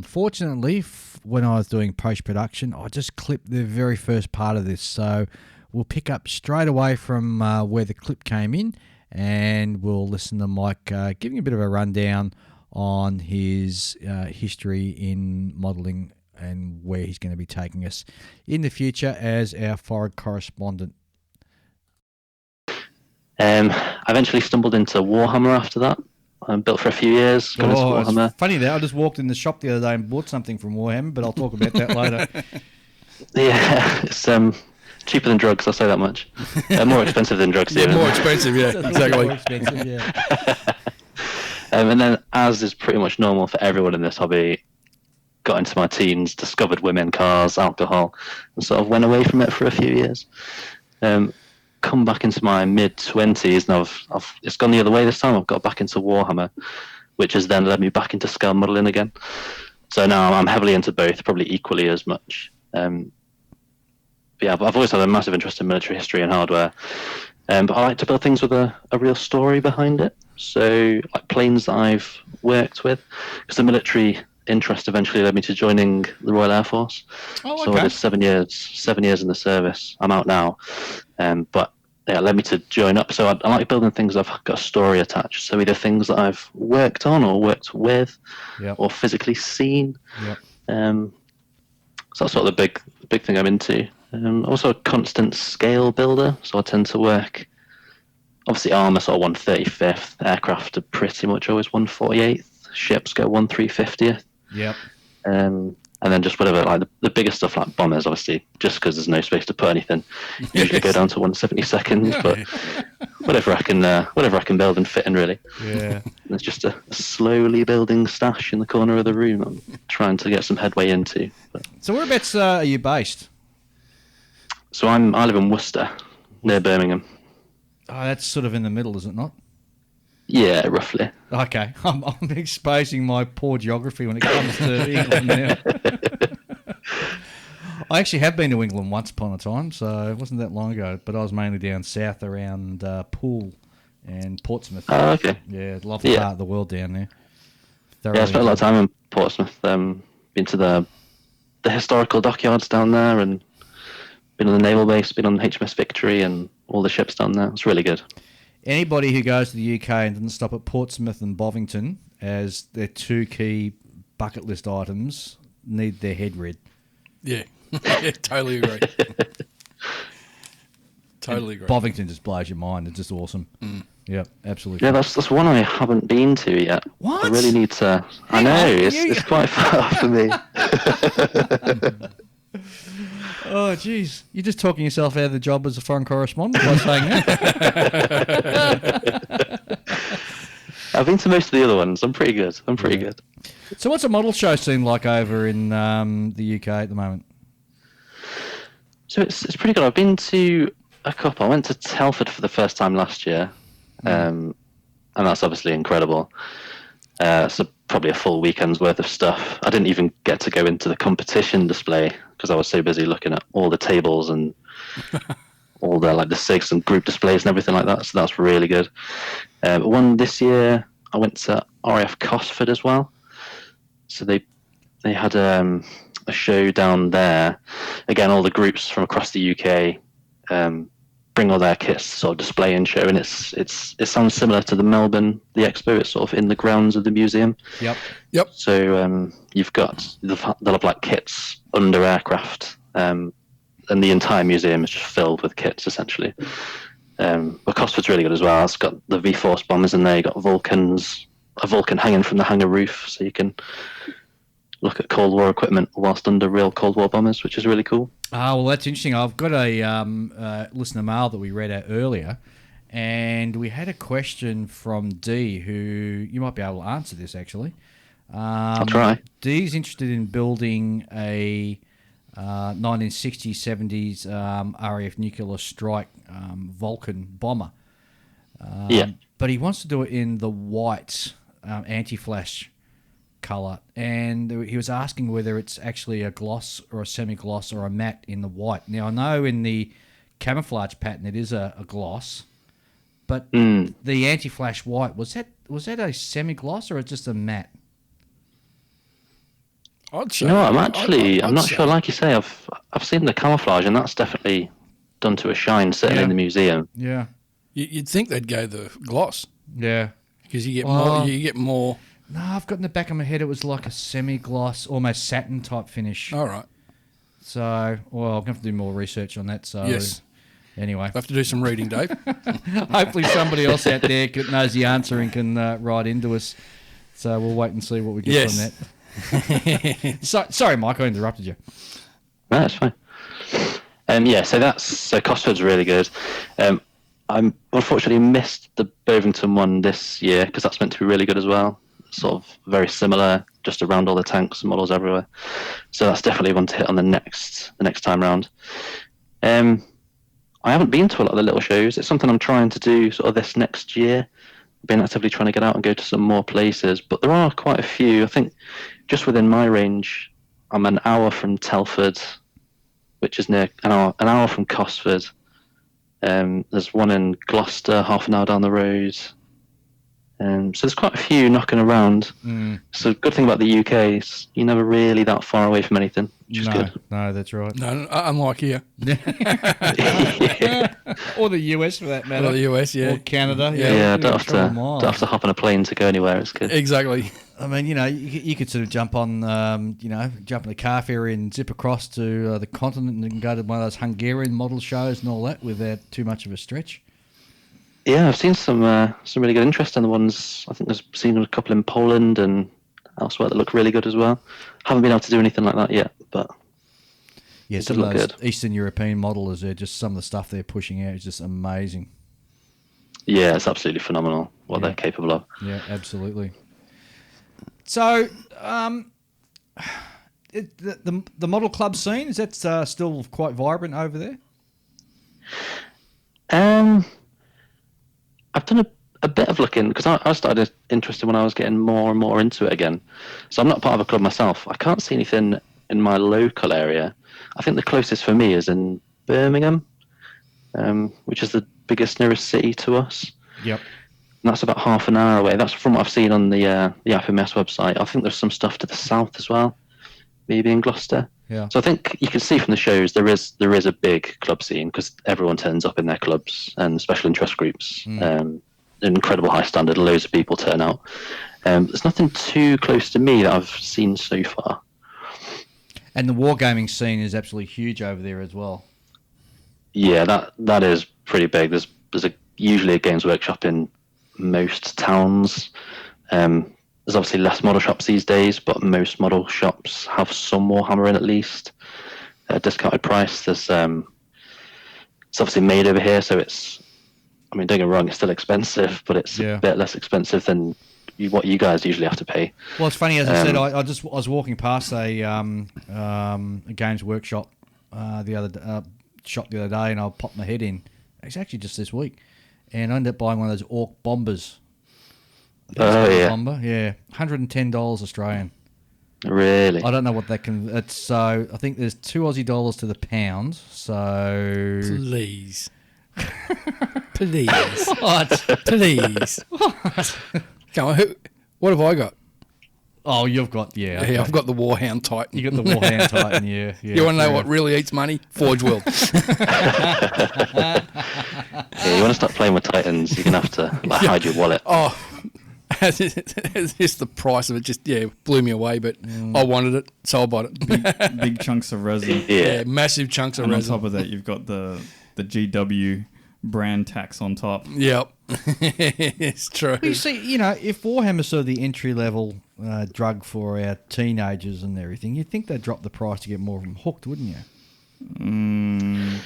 Fortunately, when I was doing post-production, I just clipped the very first part of this. So we'll pick up straight away from where the clip came in, and we'll listen to Mike giving a bit of a rundown on his history in modelling and where he's going to be taking us in the future as our foreign correspondent. I eventually stumbled into Warhammer after that. I built for a few years. Got into Warhammer. It's funny that I just walked in the shop the other day and bought something from Warhammer, but I'll talk about that later. Yeah, it's cheaper than drugs, I'll say that much. More expensive than drugs, even. More expensive, yeah, exactly. More expensive, yeah. And then, as is pretty much normal for everyone in this hobby, got into my teens, discovered women, cars, alcohol, and sort of went away from it for a few years. Come back into my mid-20s, and it's gone the other way this time. I've got back into Warhammer, which has then led me back into scale modelling again. So now I'm heavily into both, probably equally as much. But yeah, I've always had a massive interest in military history and hardware. But I like to build things with a real story behind it. So, like planes that I've worked with, because the military interest eventually led me to joining the Royal Air Force. Oh, okay. So I did 7 years in the service. I'm out now. But yeah, it led me to join up. So I like building things that have got a story attached. So either things that I've worked on or worked with, or physically seen. Yep. So that's sort of the big thing I'm into. Also a constant scale builder. So I tend to work, obviously armour sort of 1/35th, aircraft are pretty much always 1/48th, ships go 1/350th. Yep. And then just whatever, like the bigger stuff like bombers, obviously, just because there's no space to put anything, usually go down to 1/72nd. But whatever I can build and fit in, really. Yeah. There's just a slowly building stash in the corner of the room I'm trying to get some headway into. But. So whereabouts are you based? So I live in Worcester, near Birmingham. Oh, that's sort of in the middle, is it not? Yeah, roughly. Okay, I'm exposing my poor geography when it comes to England now. I actually have been to England once upon a time, so it wasn't that long ago, but I was mainly down south around Poole and Portsmouth. Oh, okay. Yeah, lovely part of the world down there. Yeah, I spent a lot of time in Portsmouth. Been to the historical dockyards down there, and been on the naval base, been on HMS Victory and all the ships down there. It's really good. Anybody who goes to the UK and doesn't stop at Portsmouth and Bovington as their two key bucket list items need their head read. Yeah, yeah, totally agree. Totally agree. Bovington just blows your mind. It's just awesome. Yeah, absolutely. Yeah, that's one I haven't been to yet. What? I really need to. I know, it's quite far for me. Oh, jeez. You're just talking yourself out of the job as a foreign correspondent by saying that. I've been to most of the other ones. I'm pretty good. Good. So what's a model show scene like over in the UK at the moment? So it's pretty good. I've been to a couple. I went to Telford for the first time last year, and that's obviously incredible. So probably a full weekend's worth of stuff. I didn't even get to go into the competition display because I was so busy looking at all the tables and all the the SIGs and group displays and everything like that. So that's really good. One this year, I went to RAF Cosford as well. So they had a show down there. Again, all the groups from across the UK bring all their kits to sort of display and show, and it sounds similar to the Melbourne Expo. It's sort of in the grounds of the museum. Yep. So you've got they'll have kits under aircraft, and the entire museum is just filled with kits essentially. But Cosford's really good as well. It's got the V-Force bombers in there. You got a Vulcan hanging from the hangar roof, so you can look at Cold War equipment whilst under real Cold War bombers, which is really cool. Ah, well, that's interesting. I've got a listener mail that we read out earlier, and we had a question from D, who you might be able to answer this, actually. I'll try. D's interested in building a 1960s, 70s RAF nuclear strike Vulcan bomber. But he wants to do it in the white anti-flash colour, and he was asking whether it's actually a gloss or a semi-gloss or a matte in the white. Now, I know in the camouflage pattern it is a gloss, but the anti-flash white, was that a semi-gloss or just a matte? I'd say. You know what? I'm I'd not say. sure. Like you say, I've seen the camouflage, and that's definitely done to a shine, certainly in the museum. Yeah. You'd think they'd go the gloss Yeah. because you get more. You get more. No, I've got in the back of my head it was like a semi-gloss, almost satin type finish. All right. So, well, I'm going to have to do more research on that. So, Yes. Anyway, I have to do some reading, Dave. hopefully somebody else out there knows the answer and can write into us. So we'll wait and see what we get from that. Sorry, Mike, I interrupted you. No, that's fine. So Cosford's really good. I unfortunately missed the Bovington one this year because that's meant to be really good as well. Sort of very similar, just around all the tanks and models everywhere. So that's definitely one to hit on the next time round. I haven't been to a lot of the little shows. It's something I'm trying to do sort of this next year. I've been actively trying to get out and go to some more places, but there are quite a few. I think just within my range, I'm an hour from Telford, which is near an hour from Cosford. There's one in Gloucester, half an hour down the road. So there's quite a few knocking around. So good thing about the UK is you're never really that far away from anything, which is good. No, that's right. No, unlike here. Or the US for that matter. Or the US, yeah. Or Canada. Yeah, don't have to hop on a plane to go anywhere. It's good. Exactly. I mean, you could sort of jump on, jump in the car ferry and zip across to the continent and go to one of those Hungarian model shows and all that without too much of a stretch. Yeah, I've seen some really good interest in the ones. I think there's seen a couple in Poland and elsewhere that look really good as well. Haven't been able to do anything like that yet, but yeah, some of those Eastern European modelers, just some of the stuff they're pushing out is just amazing. Yeah, it's absolutely phenomenal what they're capable of. Yeah, absolutely. So, the model club scene, is that still quite vibrant over there? I've done a bit of looking because I started interested when I was getting more and more into it again. So I'm not part of a club myself. I can't see anything in my local area. I think the closest for me is in Birmingham, which is the nearest city to us. Yep. And that's about half an hour away. That's from what I've seen on the FMS website. I think there's some stuff to the south as well, maybe in Gloucester. Yeah. So I think you can see from the shows there is a big club scene because everyone turns up in their clubs and special interest groups. Incredible high standard, loads of people turn out. There's nothing too close to me that I've seen so far. And the wargaming scene is absolutely huge over there as well. Yeah, that is pretty big. There's usually a Games Workshop in most towns. There's obviously less model shops these days, but most model shops have some Warhammer in at least. At a discounted price. It's obviously made over here, so it's... I mean, don't get me wrong, it's still expensive, but it's a bit less expensive than what you guys usually have to pay. Well, it's funny, as I said, I was walking past a Games Workshop the other day, and I popped my head in. It's actually just this week, and I ended up buying one of those Orc bombers. Bomber, yeah, $110 Australian. Really? I don't know what that can. It's so I think there's $2 Aussie to the pound. So please. Please. What? Please. What? Come on, what have I got? Oh, you've got, I've got the Warhound Titan. You got the Warhound Titan, yeah. You want to know what really eats money? Forge World. Yeah, you want to start playing with Titans, you're going to have to hide your wallet. Oh, it's just the price of it just, blew me away, but I wanted it, so I bought it. Big chunks of resin. Yeah, massive chunks of resin. On top of that, you've got the GW brand tax on top. Yep. It's true. You see, if Warhammer's sort of the entry-level drug for our teenagers and everything, you'd think they'd drop the price to get more of them hooked, wouldn't you?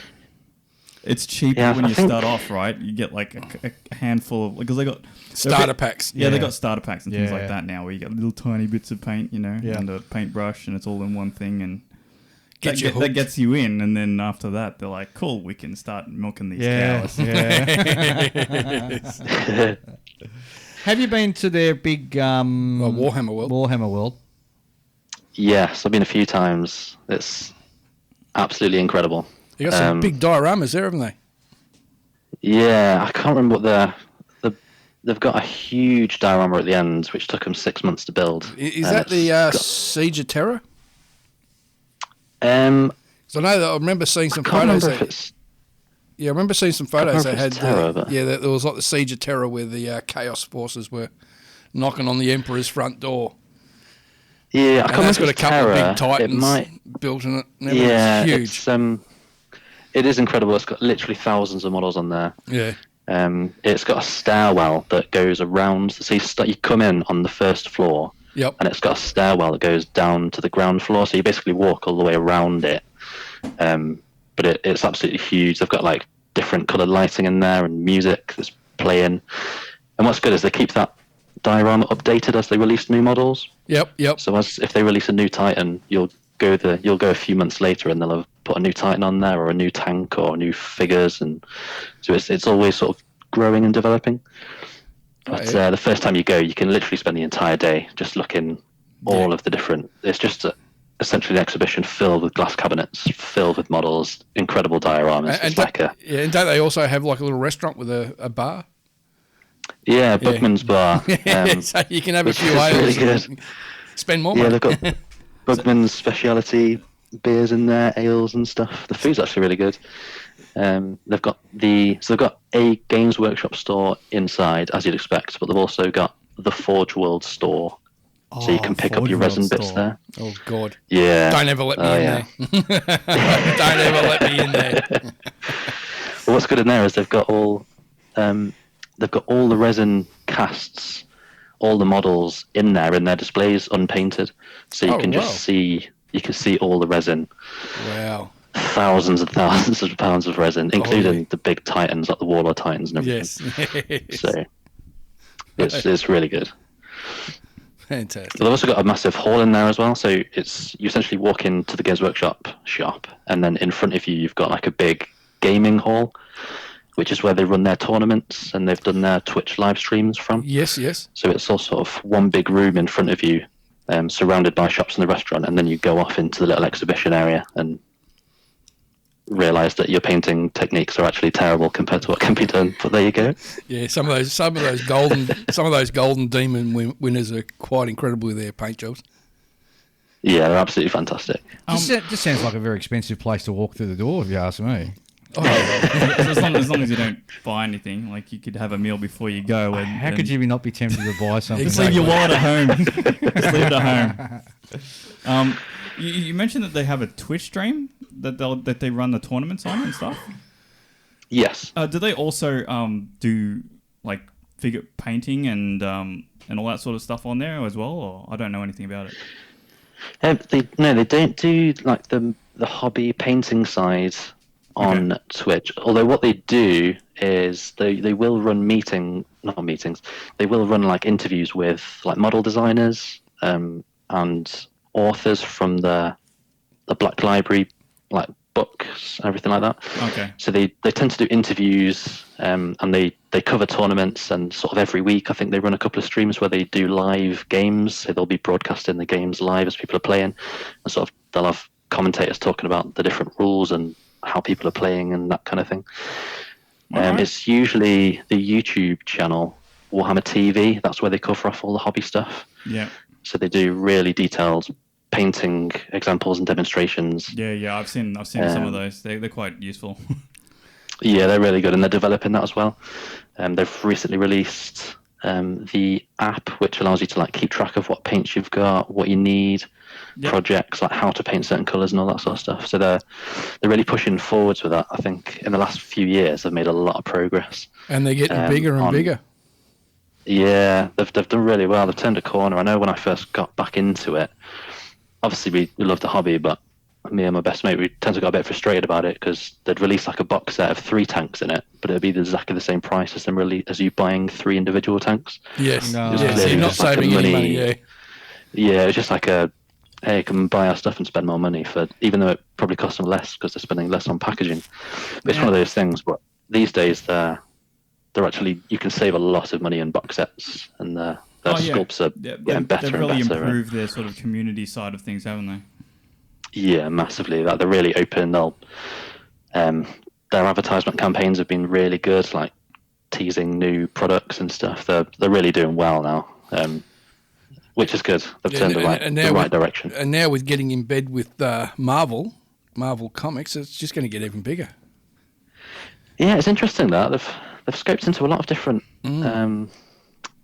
It's cheaper when you start off, right? You get like a handful of... Because they got... Starter packs. Yeah, they got starter packs and things like that now, where you get little tiny bits of paint, and a paintbrush, and it's all in one thing, and... That gets you in, and then after that, they're like, cool, we can start milking these cows. Yeah. Have you been to their big Warhammer World? Warhammer World? Yes, I've been a few times. It's absolutely incredible. You got some big dioramas there, haven't they? Yeah, I can't remember what they've got a huge diorama at the end, which took them 6 months to build. Is that the Siege of Terror? So I remember seeing some photos. I remember seeing some photos that had there was like the Siege of Terror where the Chaos forces were knocking on the Emperor's front door. Yeah, I can't remember. It's got a couple of big Titans built in it. Yeah, it's huge. It is incredible. It's got literally thousands of models on there. Yeah. It's got a stairwell that goes around. So you come in on the first floor. Yep. And it's got a stairwell that goes down to the ground floor. So you basically walk all the way around it. But it's absolutely huge. They've got like different coloured lighting in there and music that's playing. And what's good is they keep that diorama updated as they release new models. Yep. So if they release a new Titan, you'll go a few months later and they'll have put a new Titan on there or a new tank or new figures, and so it's always sort of growing and developing. But the first time you go, you can literally spend the entire day just looking all of the different. It's just essentially an exhibition filled with glass cabinets, filled with models, incredible dioramas. And don't they also have like a little restaurant with a bar? Yeah, Bugman's Bar. So you can have a few ales and spend more money. Yeah, they've got Bugman's speciality beers in there, ales and stuff. The food's actually really good. They've got a Games Workshop store inside, as you'd expect, but they've also got the Forge World store. So you can pick up your resin bits there. Oh, God. Yeah. Don't ever let me in there. Don't ever let me in there. Well, what's good in there is they've got all the resin casts, all the models in their displays unpainted. So you can just see all the resin. Wow. Thousands and thousands of pounds of resin, including the big Titans, like the Warlord Titans and everything. Yes. So it's really good. Fantastic. They've also got a massive hall in there as well. So you essentially walk into the Games Workshop shop, and then in front of you've got like a big gaming hall, which is where they run their tournaments and they've done their Twitch live streams from. Yes. So it's all sort of one big room in front of you, surrounded by shops and the restaurant, and then you go off into the little exhibition area and realise that your painting techniques are actually terrible compared to what can be done. But there you go. Yeah, some of those golden demon winners are quite incredible with their paint jobs. Yeah, they're absolutely fantastic. Just sounds like a very expensive place to walk through the door, if you ask me. So as long as you don't buy anything, like you could have a meal before you go. How could you not be tempted to buy something? Just leave your wallet at home. Just leave it at home. You mentioned that they have a Twitch stream that they run the tournaments on and stuff. Yes. Do they also do like figure painting and all that sort of stuff on there as well? Or I don't know anything about it. They don't do like the hobby painting side on Twitch. Although what they do is they will run they will run like interviews with like model designers and authors from the Black Library, like books, everything like that. Okay. So they tend to do interviews and they cover tournaments, and sort of every week I think they run a couple of streams where they do live games. So they'll be broadcasting the games live as people are playing, and sort of they'll have commentators talking about the different rules and how people are playing and that kind of thing. It's usually the YouTube channel Warhammer TV. That's where they cover off all the hobby stuff. Yeah. So they do really detailed painting examples and demonstrations. Yeah. I've seen some of those. They're quite useful. Yeah, they're really good, and they're developing that as well. They've recently released the app, which allows you to like keep track of what paints you've got, what you need, projects like how to paint certain colours and all that sort of stuff. So they're really pushing forwards with that. I think in the last few years they've made a lot of progress, and they're getting bigger and bigger. Yeah, they've done really well. They've turned a corner. I know when I first got back into it, obviously we love the hobby, but me and my best mate, we tend to get a bit frustrated about it because they'd release like a box set of 3 tanks in it, but it'd be exactly the same price as you buying 3 individual tanks. Yes, no. So you're not saving any money. Yeah, it's just like hey, come buy our stuff and spend more money even though it probably costs them less because they're spending less on packaging. But it's one of those things. But these days they're actually, you can save a lot of money in box sets, and their sculpts are getting better and better. They've really improved their sort of community side of things, haven't they? Yeah, massively. Like, they're really open. Their advertisement campaigns have been really good, like teasing new products and stuff. They're really doing well now. which is good. They've turned the right direction. And now with getting in bed with Marvel Comics, it's just going to get even bigger. Yeah, it's interesting that they've scoped into a lot of different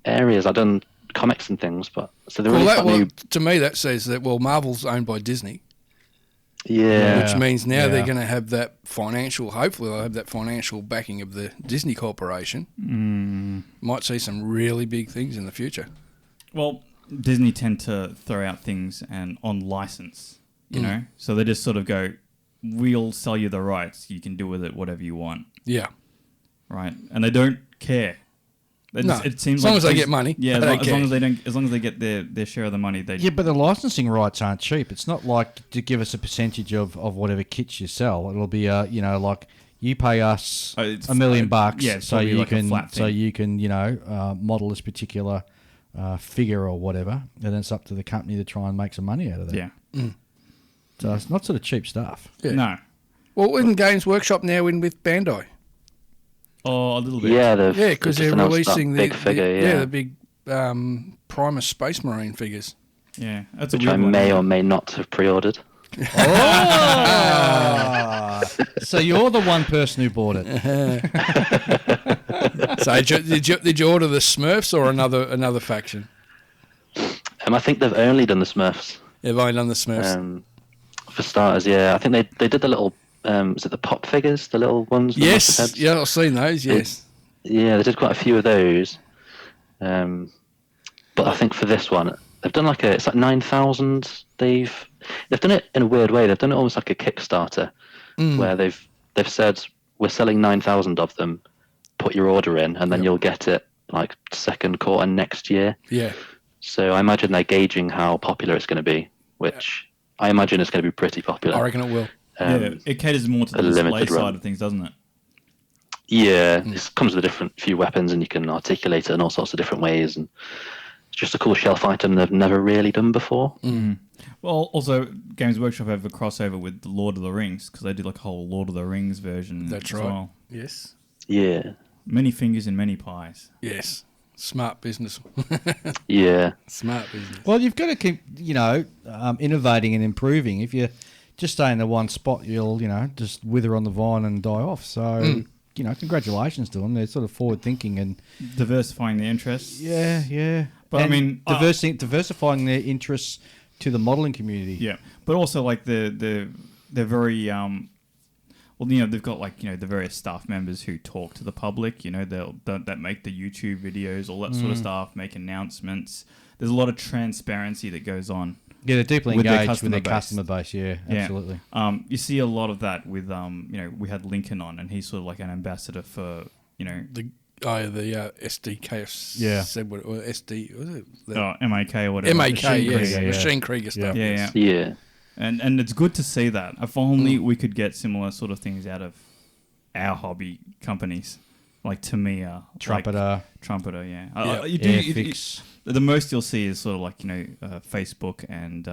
areas. I've done comics and things, but so they're really to me that says that Marvel's owned by Disney. Yeah, which means now they're going to have that hopefully they'll have that financial backing of the Disney Corporation. Might see some really big things in the future. Well, Disney tend to throw out things and on license, you know? So they just sort of go, we'll sell you the rights. You can do with it whatever you want. Yeah. Right? And they don't care. It seems as long as they get money. Yeah, as long as they get their share of the money. Yeah, but the licensing rights aren't cheap. It's not like to give us a percentage of whatever kits you sell. It'll be like you pay us $1 million, so you can model this particular figure or whatever, and it's up to the company to try and make some money out of that. Yeah. So it's not sort of cheap stuff. Yeah. No. Well, isn't Games Workshop now in with Bandai? Oh, a little bit. Yeah, because they're releasing the big figure. The big Primus Space Marine figures. Yeah, that's which I may or may not have pre-ordered. Oh! So you're the one person who bought it. So did you order the Smurfs or another faction? I think they've only done the Smurfs. They've only done the Smurfs. For starters, yeah. I think they did the little. Is it the pop figures, the little ones? Yes, yeah, I've seen those. Yes. They did quite a few of those. But I think for this one, they've done it's like 9,000. They've done it in a weird way. They've done it almost like a Kickstarter, where they've said we're selling 9,000 of them. Put your order in, and then you'll get it like second quarter next year. Yeah. So I imagine they're gauging how popular it's going to be, which I imagine it's going to be pretty popular. I reckon it will. It caters more to the display side of things, doesn't it? Yeah, it comes with a few weapons, and you can articulate it in all sorts of different ways, and it's just a cool shelf item they've never really done before. Well, also, Games Workshop have a crossover with Lord of the Rings, because they did like a whole Lord of the Rings version. That's right. Well. Yes. Yeah. Many fingers and many pies. Yes. Smart business. Yeah. Smart business. Well, you've got to keep, innovating and improving. If you just stay in the one spot, you'll, just wither on the vine and die off. So, congratulations to them. They're sort of forward thinking and diversifying their interests. Yeah. But and diversifying their interests to the modelling community. Yeah, but also like they're very they've got the various staff members who talk to the public. That make the YouTube videos, all that sort of stuff, make announcements. There's a lot of transparency that goes on. Yeah, they're deeply engaged with their customer base. Yeah, absolutely. You see a lot of that with we had Lincoln on, and he's sort of like an ambassador for the SDK. Yeah. Said what SD was it? MAK or whatever. MAK, yes. Machine Krieger stuff. Yeah. And it's good to see that. If only we could get similar sort of things out of our hobby companies, like Tamiya, Trumpeter, yeah. Airfix. The most you'll see is sort of like Facebook and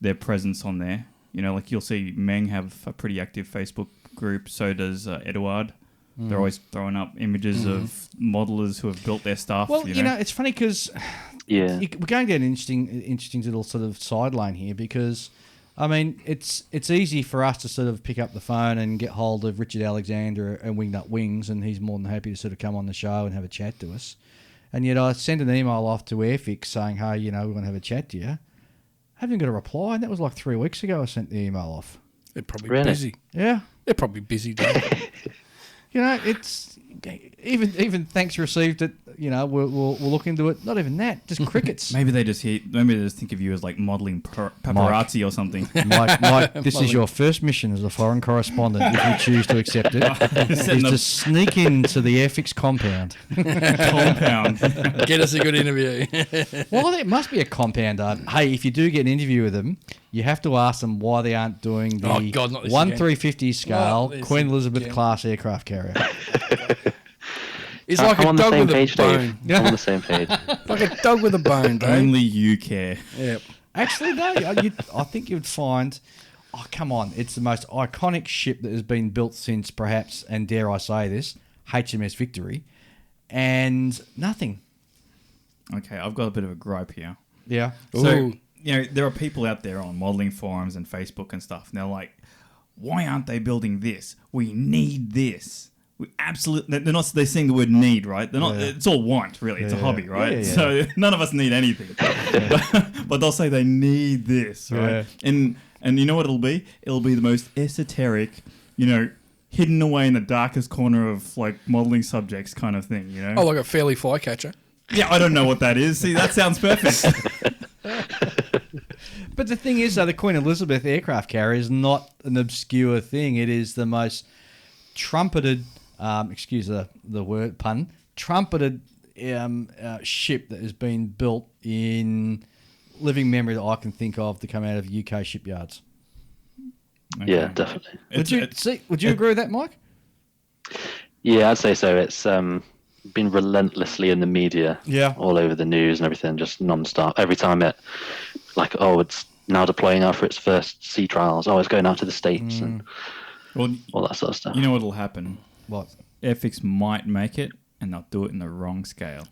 their presence on there. You'll see Meng have a pretty active Facebook group. So does Eduard. They're always throwing up images of modelers who have built their stuff. Well, it's funny because we're going to get an interesting little sort of side lane here because, it's easy for us to sort of pick up the phone and get hold of Richard Alexander and Winged Up Wings, and he's more than happy to sort of come on the show and have a chat to us. And yet I send an email off to Airfix saying, hey, we're going to have a chat to you. I haven't got a reply, and that was like 3 weeks ago I sent the email off. They're probably busy. Yeah. They're probably busy, Dave. It's even thanks received it. We'll look into it. Not even that, just crickets. Maybe they just think of you as like modelling paparazzi or something. Mike, this is your first mission as a foreign correspondent. If you choose to accept it, is to sneak into the Airfix compound. Get us a good interview. Well, there must be a compound. Hey, if you do get an interview with them, you have to ask them why they aren't doing the 1/350 scale Queen Elizabeth class aircraft carrier. It's like a dog with a bone. I'm on the same page. Like a dog with a bone, Dave. Only you care. Yep. Actually, no. I think you'd find... Oh, come on. It's the most iconic ship that has been built since perhaps, and dare I say this, HMS Victory, and nothing. Okay, I've got a bit of a gripe here. Yeah. So, Ooh. there are people out there on modelling forums and Facebook and stuff, and they're like, why aren't they building this? We need this. We absolutely... They're saying the word need, right? They're not. Yeah. It's all want, really. It's a hobby, right? Yeah. So none of us need anything. but they'll say they need this, right? Yeah. And you know what it'll be? It'll be the most esoteric, hidden away in the darkest corner of, like, modelling subjects kind of thing, Oh, like a fairly flycatcher. Yeah, I don't know what that is. See, that sounds perfect. But the thing is, though, the Queen Elizabeth aircraft carrier is not an obscure thing. It is the most trumpeted, excuse the word pun, trumpeted ship that has been built in living memory that I can think of to come out of UK shipyards. Okay. Yeah, definitely. Would you agree with that, Mike? Yeah, I'd say so. It's been relentlessly in the media, all over the news and everything, just non-stop. Every time it's now deploying out for its first sea trials. Oh, it's going out to the States and all that sort of stuff. You know what'll happen? What? Airfix might make it, and they'll do it in the wrong scale.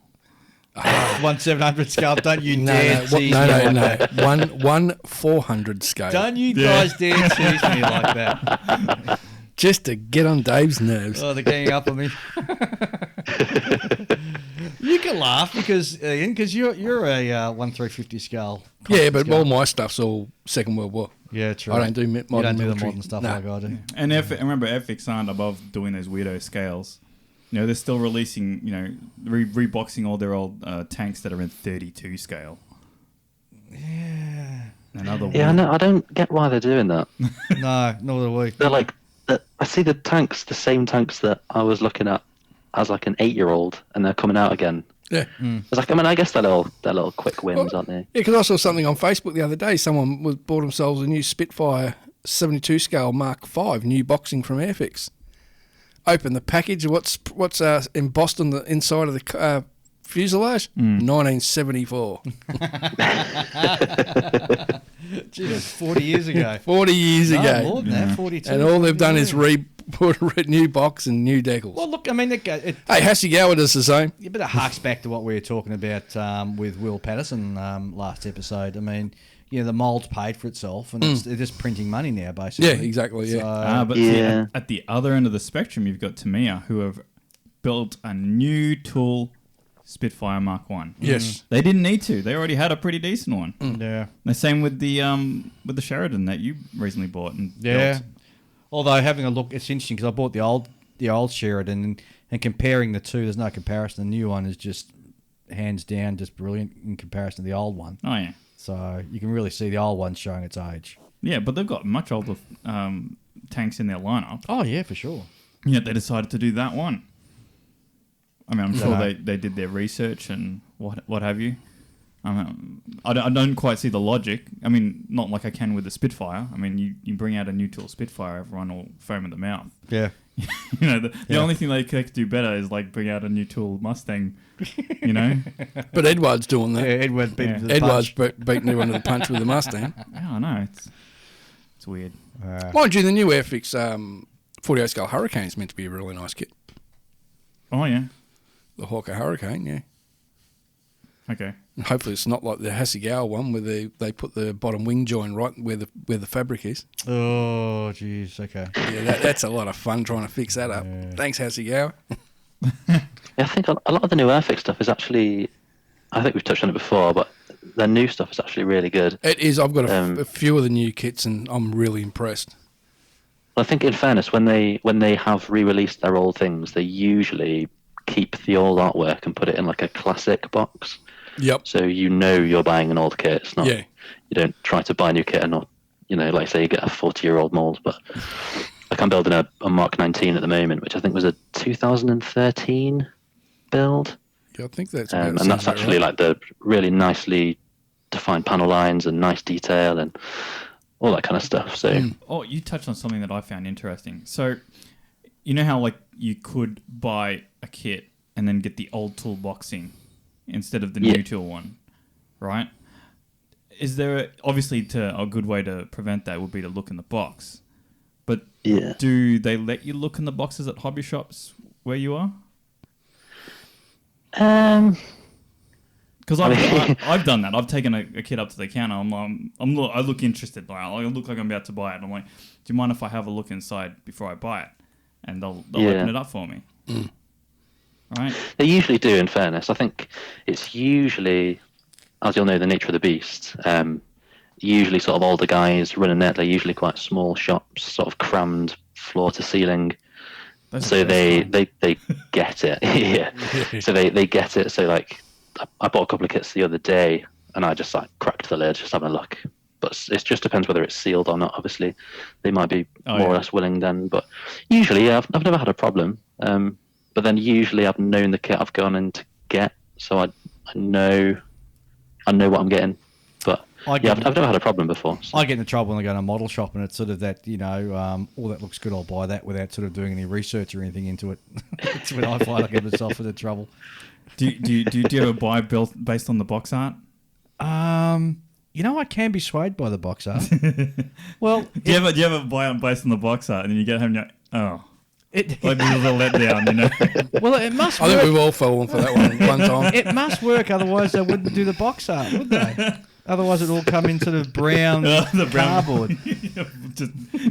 1/700 scale. Don't you dare tease me no. like that. 1/400 scale. Don't you guys dare tease me like that. Just to get on Dave's nerves. Oh, they're getting up on me. You can laugh because Ian, because you're a 1/350 scale. Yeah, but scale. all my stuff's all Second World War. Yeah, true. I don't do modern You don't do the military. modern stuff No. like I do. And remember, Airfix aren't above doing those weirdo scales. They're still releasing, reboxing all their old tanks that are in 32 scale. Yeah. Another Yeah, no, I don't get why they're doing that. No, nor do we. They're like, I see the same tanks that I was looking at as like an 8-year-old, and they're coming out again. Yeah. It's like, I guess they're little quick wins, aren't they? Yeah, because I saw something on Facebook the other day. Someone bought themselves a new Spitfire 72 scale Mark V, new boxing from Airfix. Open the package. What's embossed on the inside of the fuselage? 1974. Jesus, 40 years ago. 40 years No, ago. more than that, 42. And all they've done is put a new box and new decals. Well, look, I mean, Hey, Hasegawa does the same. Yeah, but it harks back to what we were talking about with Will Patterson last episode. I mean, the mold's paid for itself, and they're just printing money now, basically. Yeah, exactly. Yeah. But see, at the other end of the spectrum, you've got Tamiya, who have built a new tool Spitfire Mark 1. Yes. They didn't need to. They already had a pretty decent one. Yeah. The same with the Sheridan that you recently bought and built. Although having a look, it's interesting because I bought the old Sheridan and comparing the two, there's no comparison. The new one is just hands down just brilliant in comparison to the old one. Oh, yeah. So you can really see the old one showing its age. Yeah, but they've got much older tanks in their lineup. Oh, yeah, for sure. Yet they decided to do that one. I mean, I'm sure they did their research and what have you. I don't quite see the logic. I mean, not like I can with the Spitfire. I mean, you bring out a new tool Spitfire, everyone will foam at the mouth. Yeah. The only thing they could do better is like bring out a new tool Mustang, But Edward's doing that. Yeah, Edward beat him to the Edward's punch. beating everyone to the punch with the Mustang. Yeah, I know. It's weird. Mind you, the new Airfix 48 scale Hurricane is meant to be a really nice kit. Oh, yeah. The Hawker Hurricane, yeah. Okay. And hopefully it's not like the Hasegawa one where they put the bottom wing join right where the fabric is. Oh, jeez. Okay. Yeah, that's a lot of fun trying to fix that up. Yeah. Thanks, Hasegawa. Yeah, I think a lot of the new Airfix stuff is actually, I think we've touched on it before, but the new stuff is actually really good. It is. I've got a few of the new kits and I'm really impressed. Well, I think in fairness, when they have re-released their old things, they usually keep the old artwork and put it in like a classic box. Yep. So you're buying an old kit. It's not. Yeah. You don't try to buy a new kit and not, like say you get a 40-year-old mold. But like I'm building a Mark 19 at the moment, which I think was a 2013 build. Yeah, I think that's. And that's actually like the really nicely defined panel lines and nice detail and all that kind of stuff. So. Oh, you touched on something that I found interesting. So, you know how like you could buy a kit and then get the old tool boxing instead of the new tool one, right? Is there obviously a good way to prevent that would be to look in the box, but do they let you look in the boxes at hobby shops where you are? Because I've done that. I've taken a kit up to the counter. I look interested. Like, I look like I'm about to buy it. I'm like, do you mind if I have a look inside before I buy it? And they'll open it up for me. Right? They usually do, in fairness. I think it's usually, as you'll know, the nature of the beast. Usually sort of older guys running it. They're usually quite small shops, sort of crammed floor to ceiling. So they get it. Yeah. So they get it. So like, I bought a couple of kits the other day, and I just like cracked the lid, just having a look. But it just depends whether it's sealed or not. Obviously, they might be more or less willing then. But usually, I've never had a problem. But then usually, I've known the kit I've gone in to get, so I know what I'm getting. But I've never had a problem before. So. I get into trouble when I go to a model shop, and it's sort of that, all that looks good, I'll buy that without sort of doing any research or anything into it. It's when I find I get myself into trouble. Do you ever buy based on the box art? I can be swayed by the box art. Well, do you ever buy it based on the box art and then you get home and you're like, oh, like a little letdown, Well, it must work. I think we've all fallen for that one time. It must work, otherwise they wouldn't do the box art, would they? Otherwise it'd all come in sort of brown cardboard.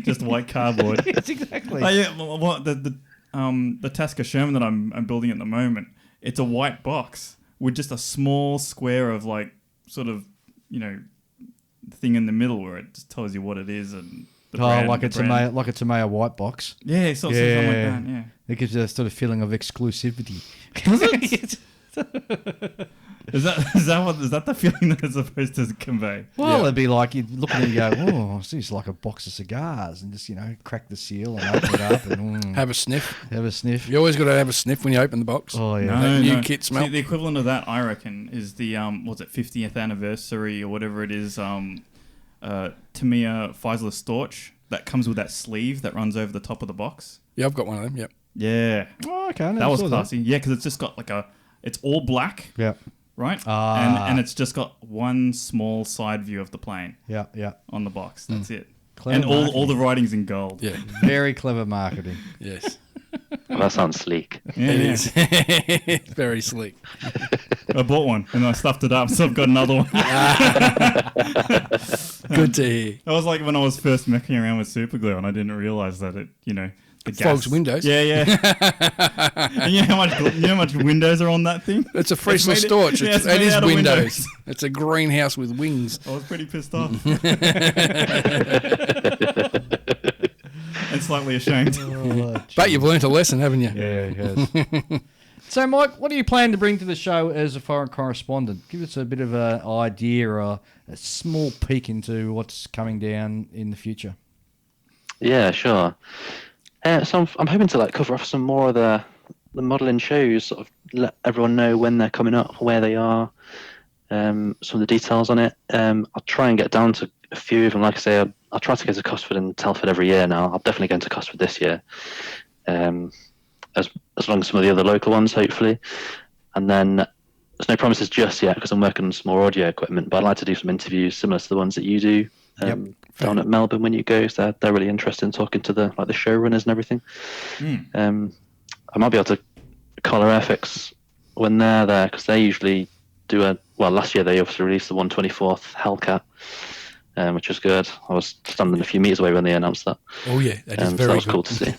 just white cardboard. Yes, exactly. The Tasca Sherman that I'm building at the moment, it's a white box with just a small square of like sort of, thing in the middle where it just tells you what it is and the brand. Like it's a Maya white box. Yeah, something like that. Yeah, it gives you a sort of feeling of exclusivity. Does it? Is that the feeling that it's supposed to convey? Well, it'd be like you'd look at it and go, oh, it's like a box of cigars, and just crack the seal and open it up and have a sniff. You always got to have a sniff when you open the box. Oh yeah, that new kit smell. See, the equivalent of that, I reckon, is the 50th anniversary or whatever it is. Tamiya Faisal Storch that comes with that sleeve that runs over the top of the box. Yeah, I've got one of them. Yep. Yeah. Oh, okay. That was classy. Yeah, because it's just got it's all black. Yeah. Right? And it's just got one small side view of the plane. Yeah, yeah. On the box. That's it. Clever and marketing. all the writing's in gold. Yeah. Very clever marketing. Yes. Well, that sounds sleek. Yeah, it is. It's very sleek. I bought one and I stuffed it up, so I've got another one. Good to hear. That was like when I was first messing around with super glue and I didn't realise that it, the gas. Fogs windows. Yeah. And you know how much windows are on that thing? It's a Friesel Storch. It is windows. It's a greenhouse with wings. I was pretty pissed off. And slightly ashamed. But you've learnt a lesson, haven't you? Yeah, yes. So, Mike, what do you plan to bring to the show as a foreign correspondent? Give us a bit of an idea or a small peek into what's coming down in the future. Yeah, sure. So I'm hoping to cover off some more of the modelling shows, sort of let everyone know when they're coming up, where they are, some of the details on it. I'll try and get down to a few of them. Like I say, I'll try to go to Cosford and Telford every year now. I'm definitely going to Cosford this year, as long as some of the other local ones, hopefully. And then there's no promises just yet because I'm working on some more audio equipment, but I'd like to do some interviews similar to the ones that you do. Down at Melbourne when you go, so they're really interested in talking to the showrunners and everything. I might be able to collar Airfix when they're there because they usually do last year they obviously released the 124th Hellcat, which was good. I was standing a few meters away when they announced that. Oh yeah, that is very that was good. Cool to see.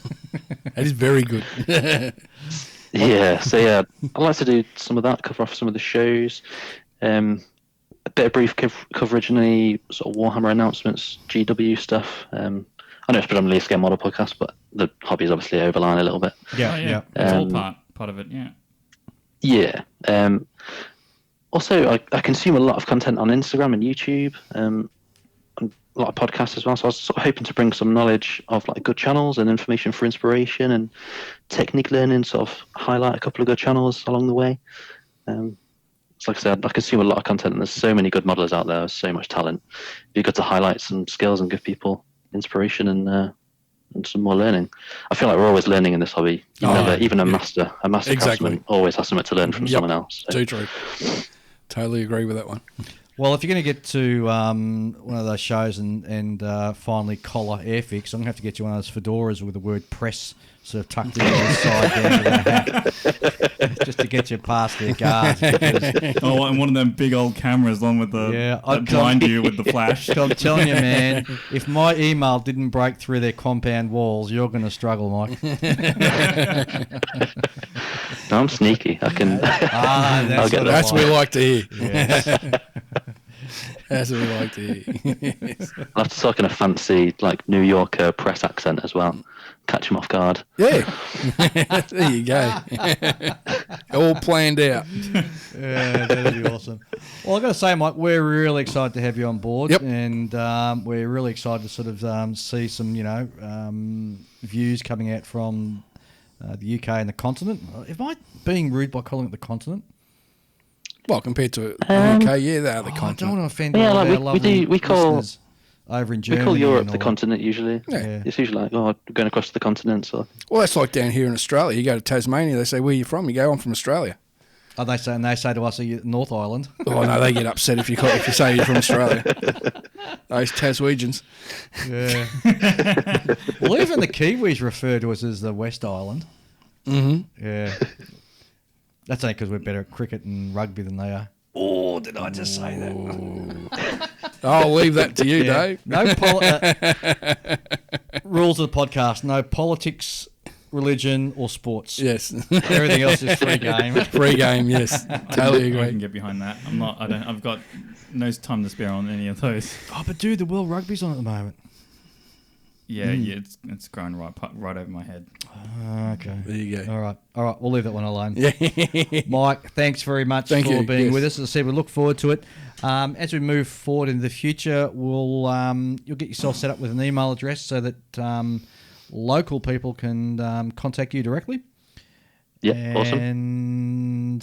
That is very good. Yeah, so yeah, I'd like to do some of that, cover off some of the shows. A bit of brief coverage in the sort of Warhammer announcements, GW stuff. I know it's predominantly a scale model podcast, but the hobbies obviously overline a little bit. Yeah. It's all part of it, yeah. Yeah. Also, I consume a lot of content on Instagram and YouTube, and a lot of podcasts as well. So I was sort of hoping to bring some knowledge of good channels and information for inspiration and technique learning, sort of highlight a couple of good channels along the way. So like I said, I consume a lot of content and there's so many good modelers out there, there's so much talent. It'd be good to highlight some skills and give people inspiration and some more learning. I feel like we're always learning in this hobby. Even a master craftsman always has something to learn from someone else. So. Too true. Totally agree with that one. Well, if you're going to get to one of those shows and finally collar Airfix, I'm going to have to get you one of those fedoras with the word press sort of tucked into the side down to the hat, just to get you past their guards. Oh, and one of them big old cameras along with the that blind you with the flash. I'm telling you, man, if my email didn't break through their compound walls, you're going to struggle, Mike. No, I'm sneaky. I can. That's what we like to hear. Yes. That's what we like to hear. I'll have to talk in a fancy, like, New Yorker press accent as well. Catch him off guard. Yeah. There you go. All planned out. Yeah, that'd be awesome. Well, I've got to say, Mike, we're really excited to have you on board. Yep. And we're really excited to sort of see some, views coming out from the UK and the continent. Am I being rude by calling it the continent? Well, compared to the UK, yeah, they are the I don't continent. want to offend Yeah, all like of our lovely we call listeners over in Germany. We call Europe and the all that. continent usually. Yeah. It's usually like, we're going across the continent. So. Well, that's like down here in Australia. You go to Tasmania, they say, where are you from? You go, I'm from Australia. Oh, they say to us, are you North Island? Oh, no, they get upset if you say you're from Australia. Those Taswegians. Yeah. Well, even the Kiwis refer to us as the West Island. Mm-hmm. Yeah. That's only because we're better at cricket and rugby than they are. Oh, did I just say that? I'll leave that to you, Dave. No rules of the podcast: no politics, religion, or sports. Yes. Everything else is free game. Free game, yes. Totally I can agree. get behind that. I've got no time to spare on any of those. Oh, but dude, the World Rugby's on at the moment. Yeah, it's growing right over my head. Okay. There you go. All right. We'll leave that one alone. Yeah. Mike, thanks very much for being with us. As I said, we look forward to it. As we move forward into the future, you'll get yourself set up with an email address so that local people can contact you directly. Yeah, awesome. And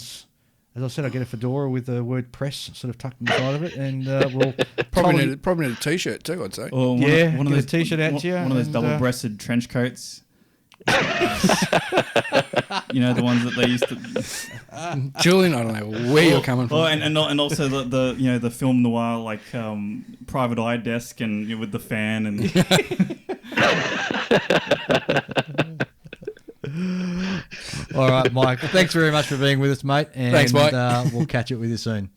as I said, I get a fedora with the word press sort of tucked inside of it, and we'll Probably need a T-shirt too, I'd say. Or one of those T-shirt out to you. One of those double-breasted trench coats. The ones that they used to. Julian, I don't know where you're coming from. Oh, and also the film noir like private eye desk and with the fan and. All right, Mike. Thanks very much for being with us, mate. And, thanks, Mike. We'll catch up with you soon.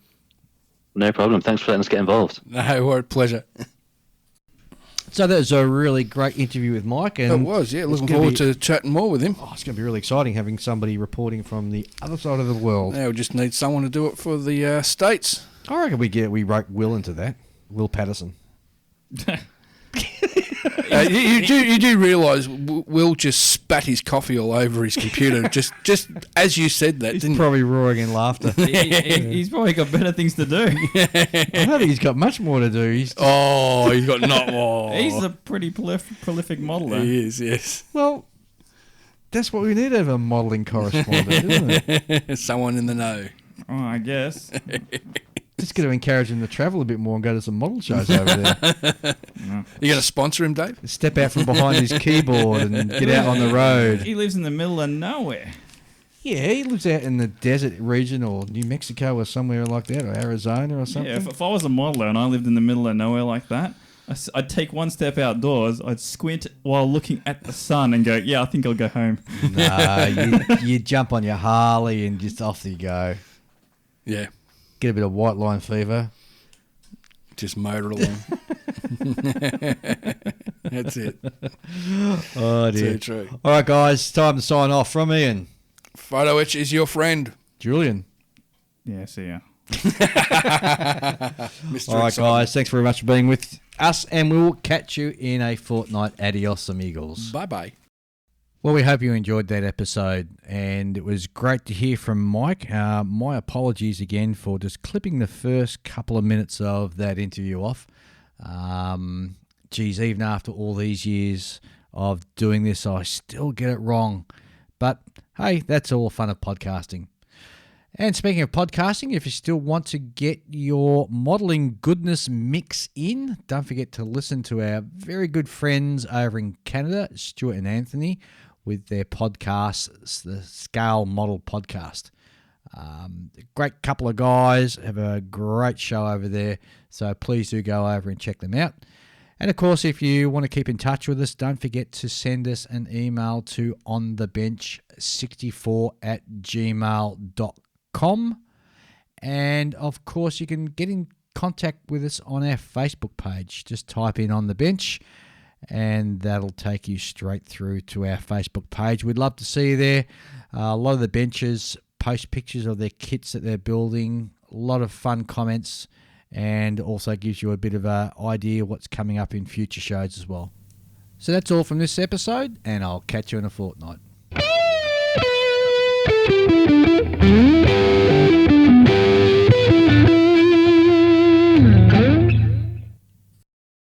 No problem. Thanks for letting us get involved. No, what a pleasure. So that was a really great interview with Mike. And it was, yeah. Looking forward to chatting more with him. Oh, it's going to be really exciting having somebody reporting from the other side of the world. Yeah, we just need someone to do it for the States. I reckon we wrote Will into that. Will Patterson. You do realise Will just spat his coffee all over his computer just as you said that, He's didn't probably roaring in laughter. He's probably got better things to do. I don't think he's got much more to do. he's got not more. He's a pretty prolific modeller. He is, yes. Well, that's what we need out of a modelling correspondent, isn't it? Someone in the know. Oh, I guess. Just got to encourage him to travel a bit more and go to some model shows over there. You going to sponsor him, Dave? Step out from behind his keyboard and get out on the road. He lives in the middle of nowhere. Yeah, he lives out in the desert region or New Mexico or somewhere like that, or Arizona or something. Yeah, if I was a modeler and I lived in the middle of nowhere like that, I'd take one step outdoors, I'd squint while looking at the sun and go, yeah, I think I'll go home. No, you jump on your Harley and just off you go. Yeah. Get a bit of white line fever. Just motor along. That's it. Oh, dear. So true. All right, guys, time to sign off from Ian. Photo Etch is your friend. Julian. Yeah, see ya. Mr. All right, Excitement. guys, thanks very much for being with us, and we'll catch you in a fortnight. Adios, amigos. Bye-bye. Well, we hope you enjoyed that episode, and it was great to hear from Mike. My apologies again for just clipping the first couple of minutes of that interview off. Even after all these years of doing this, I still get it wrong. But hey, that's all the fun of podcasting. And speaking of podcasting, if you still want to get your modelling goodness mix in, don't forget to listen to our very good friends over in Canada, Stuart and Anthony, with their podcast, the Scale Model Podcast. Great couple of guys, have a great show over there, so please do go over and check them out. And of course, if you want to keep in touch with us, don't forget to send us an email to onthebench64@gmail.com. And of course, you can get in contact with us on our Facebook page. Just type in On The Bench, and that'll take you straight through to our Facebook page. We'd love to see you there. A lot of the benches post pictures of their kits that they're building, a lot of fun comments, and also gives you a bit of an idea what's coming up in future shows as well. So that's all from this episode, and I'll catch you in a fortnight.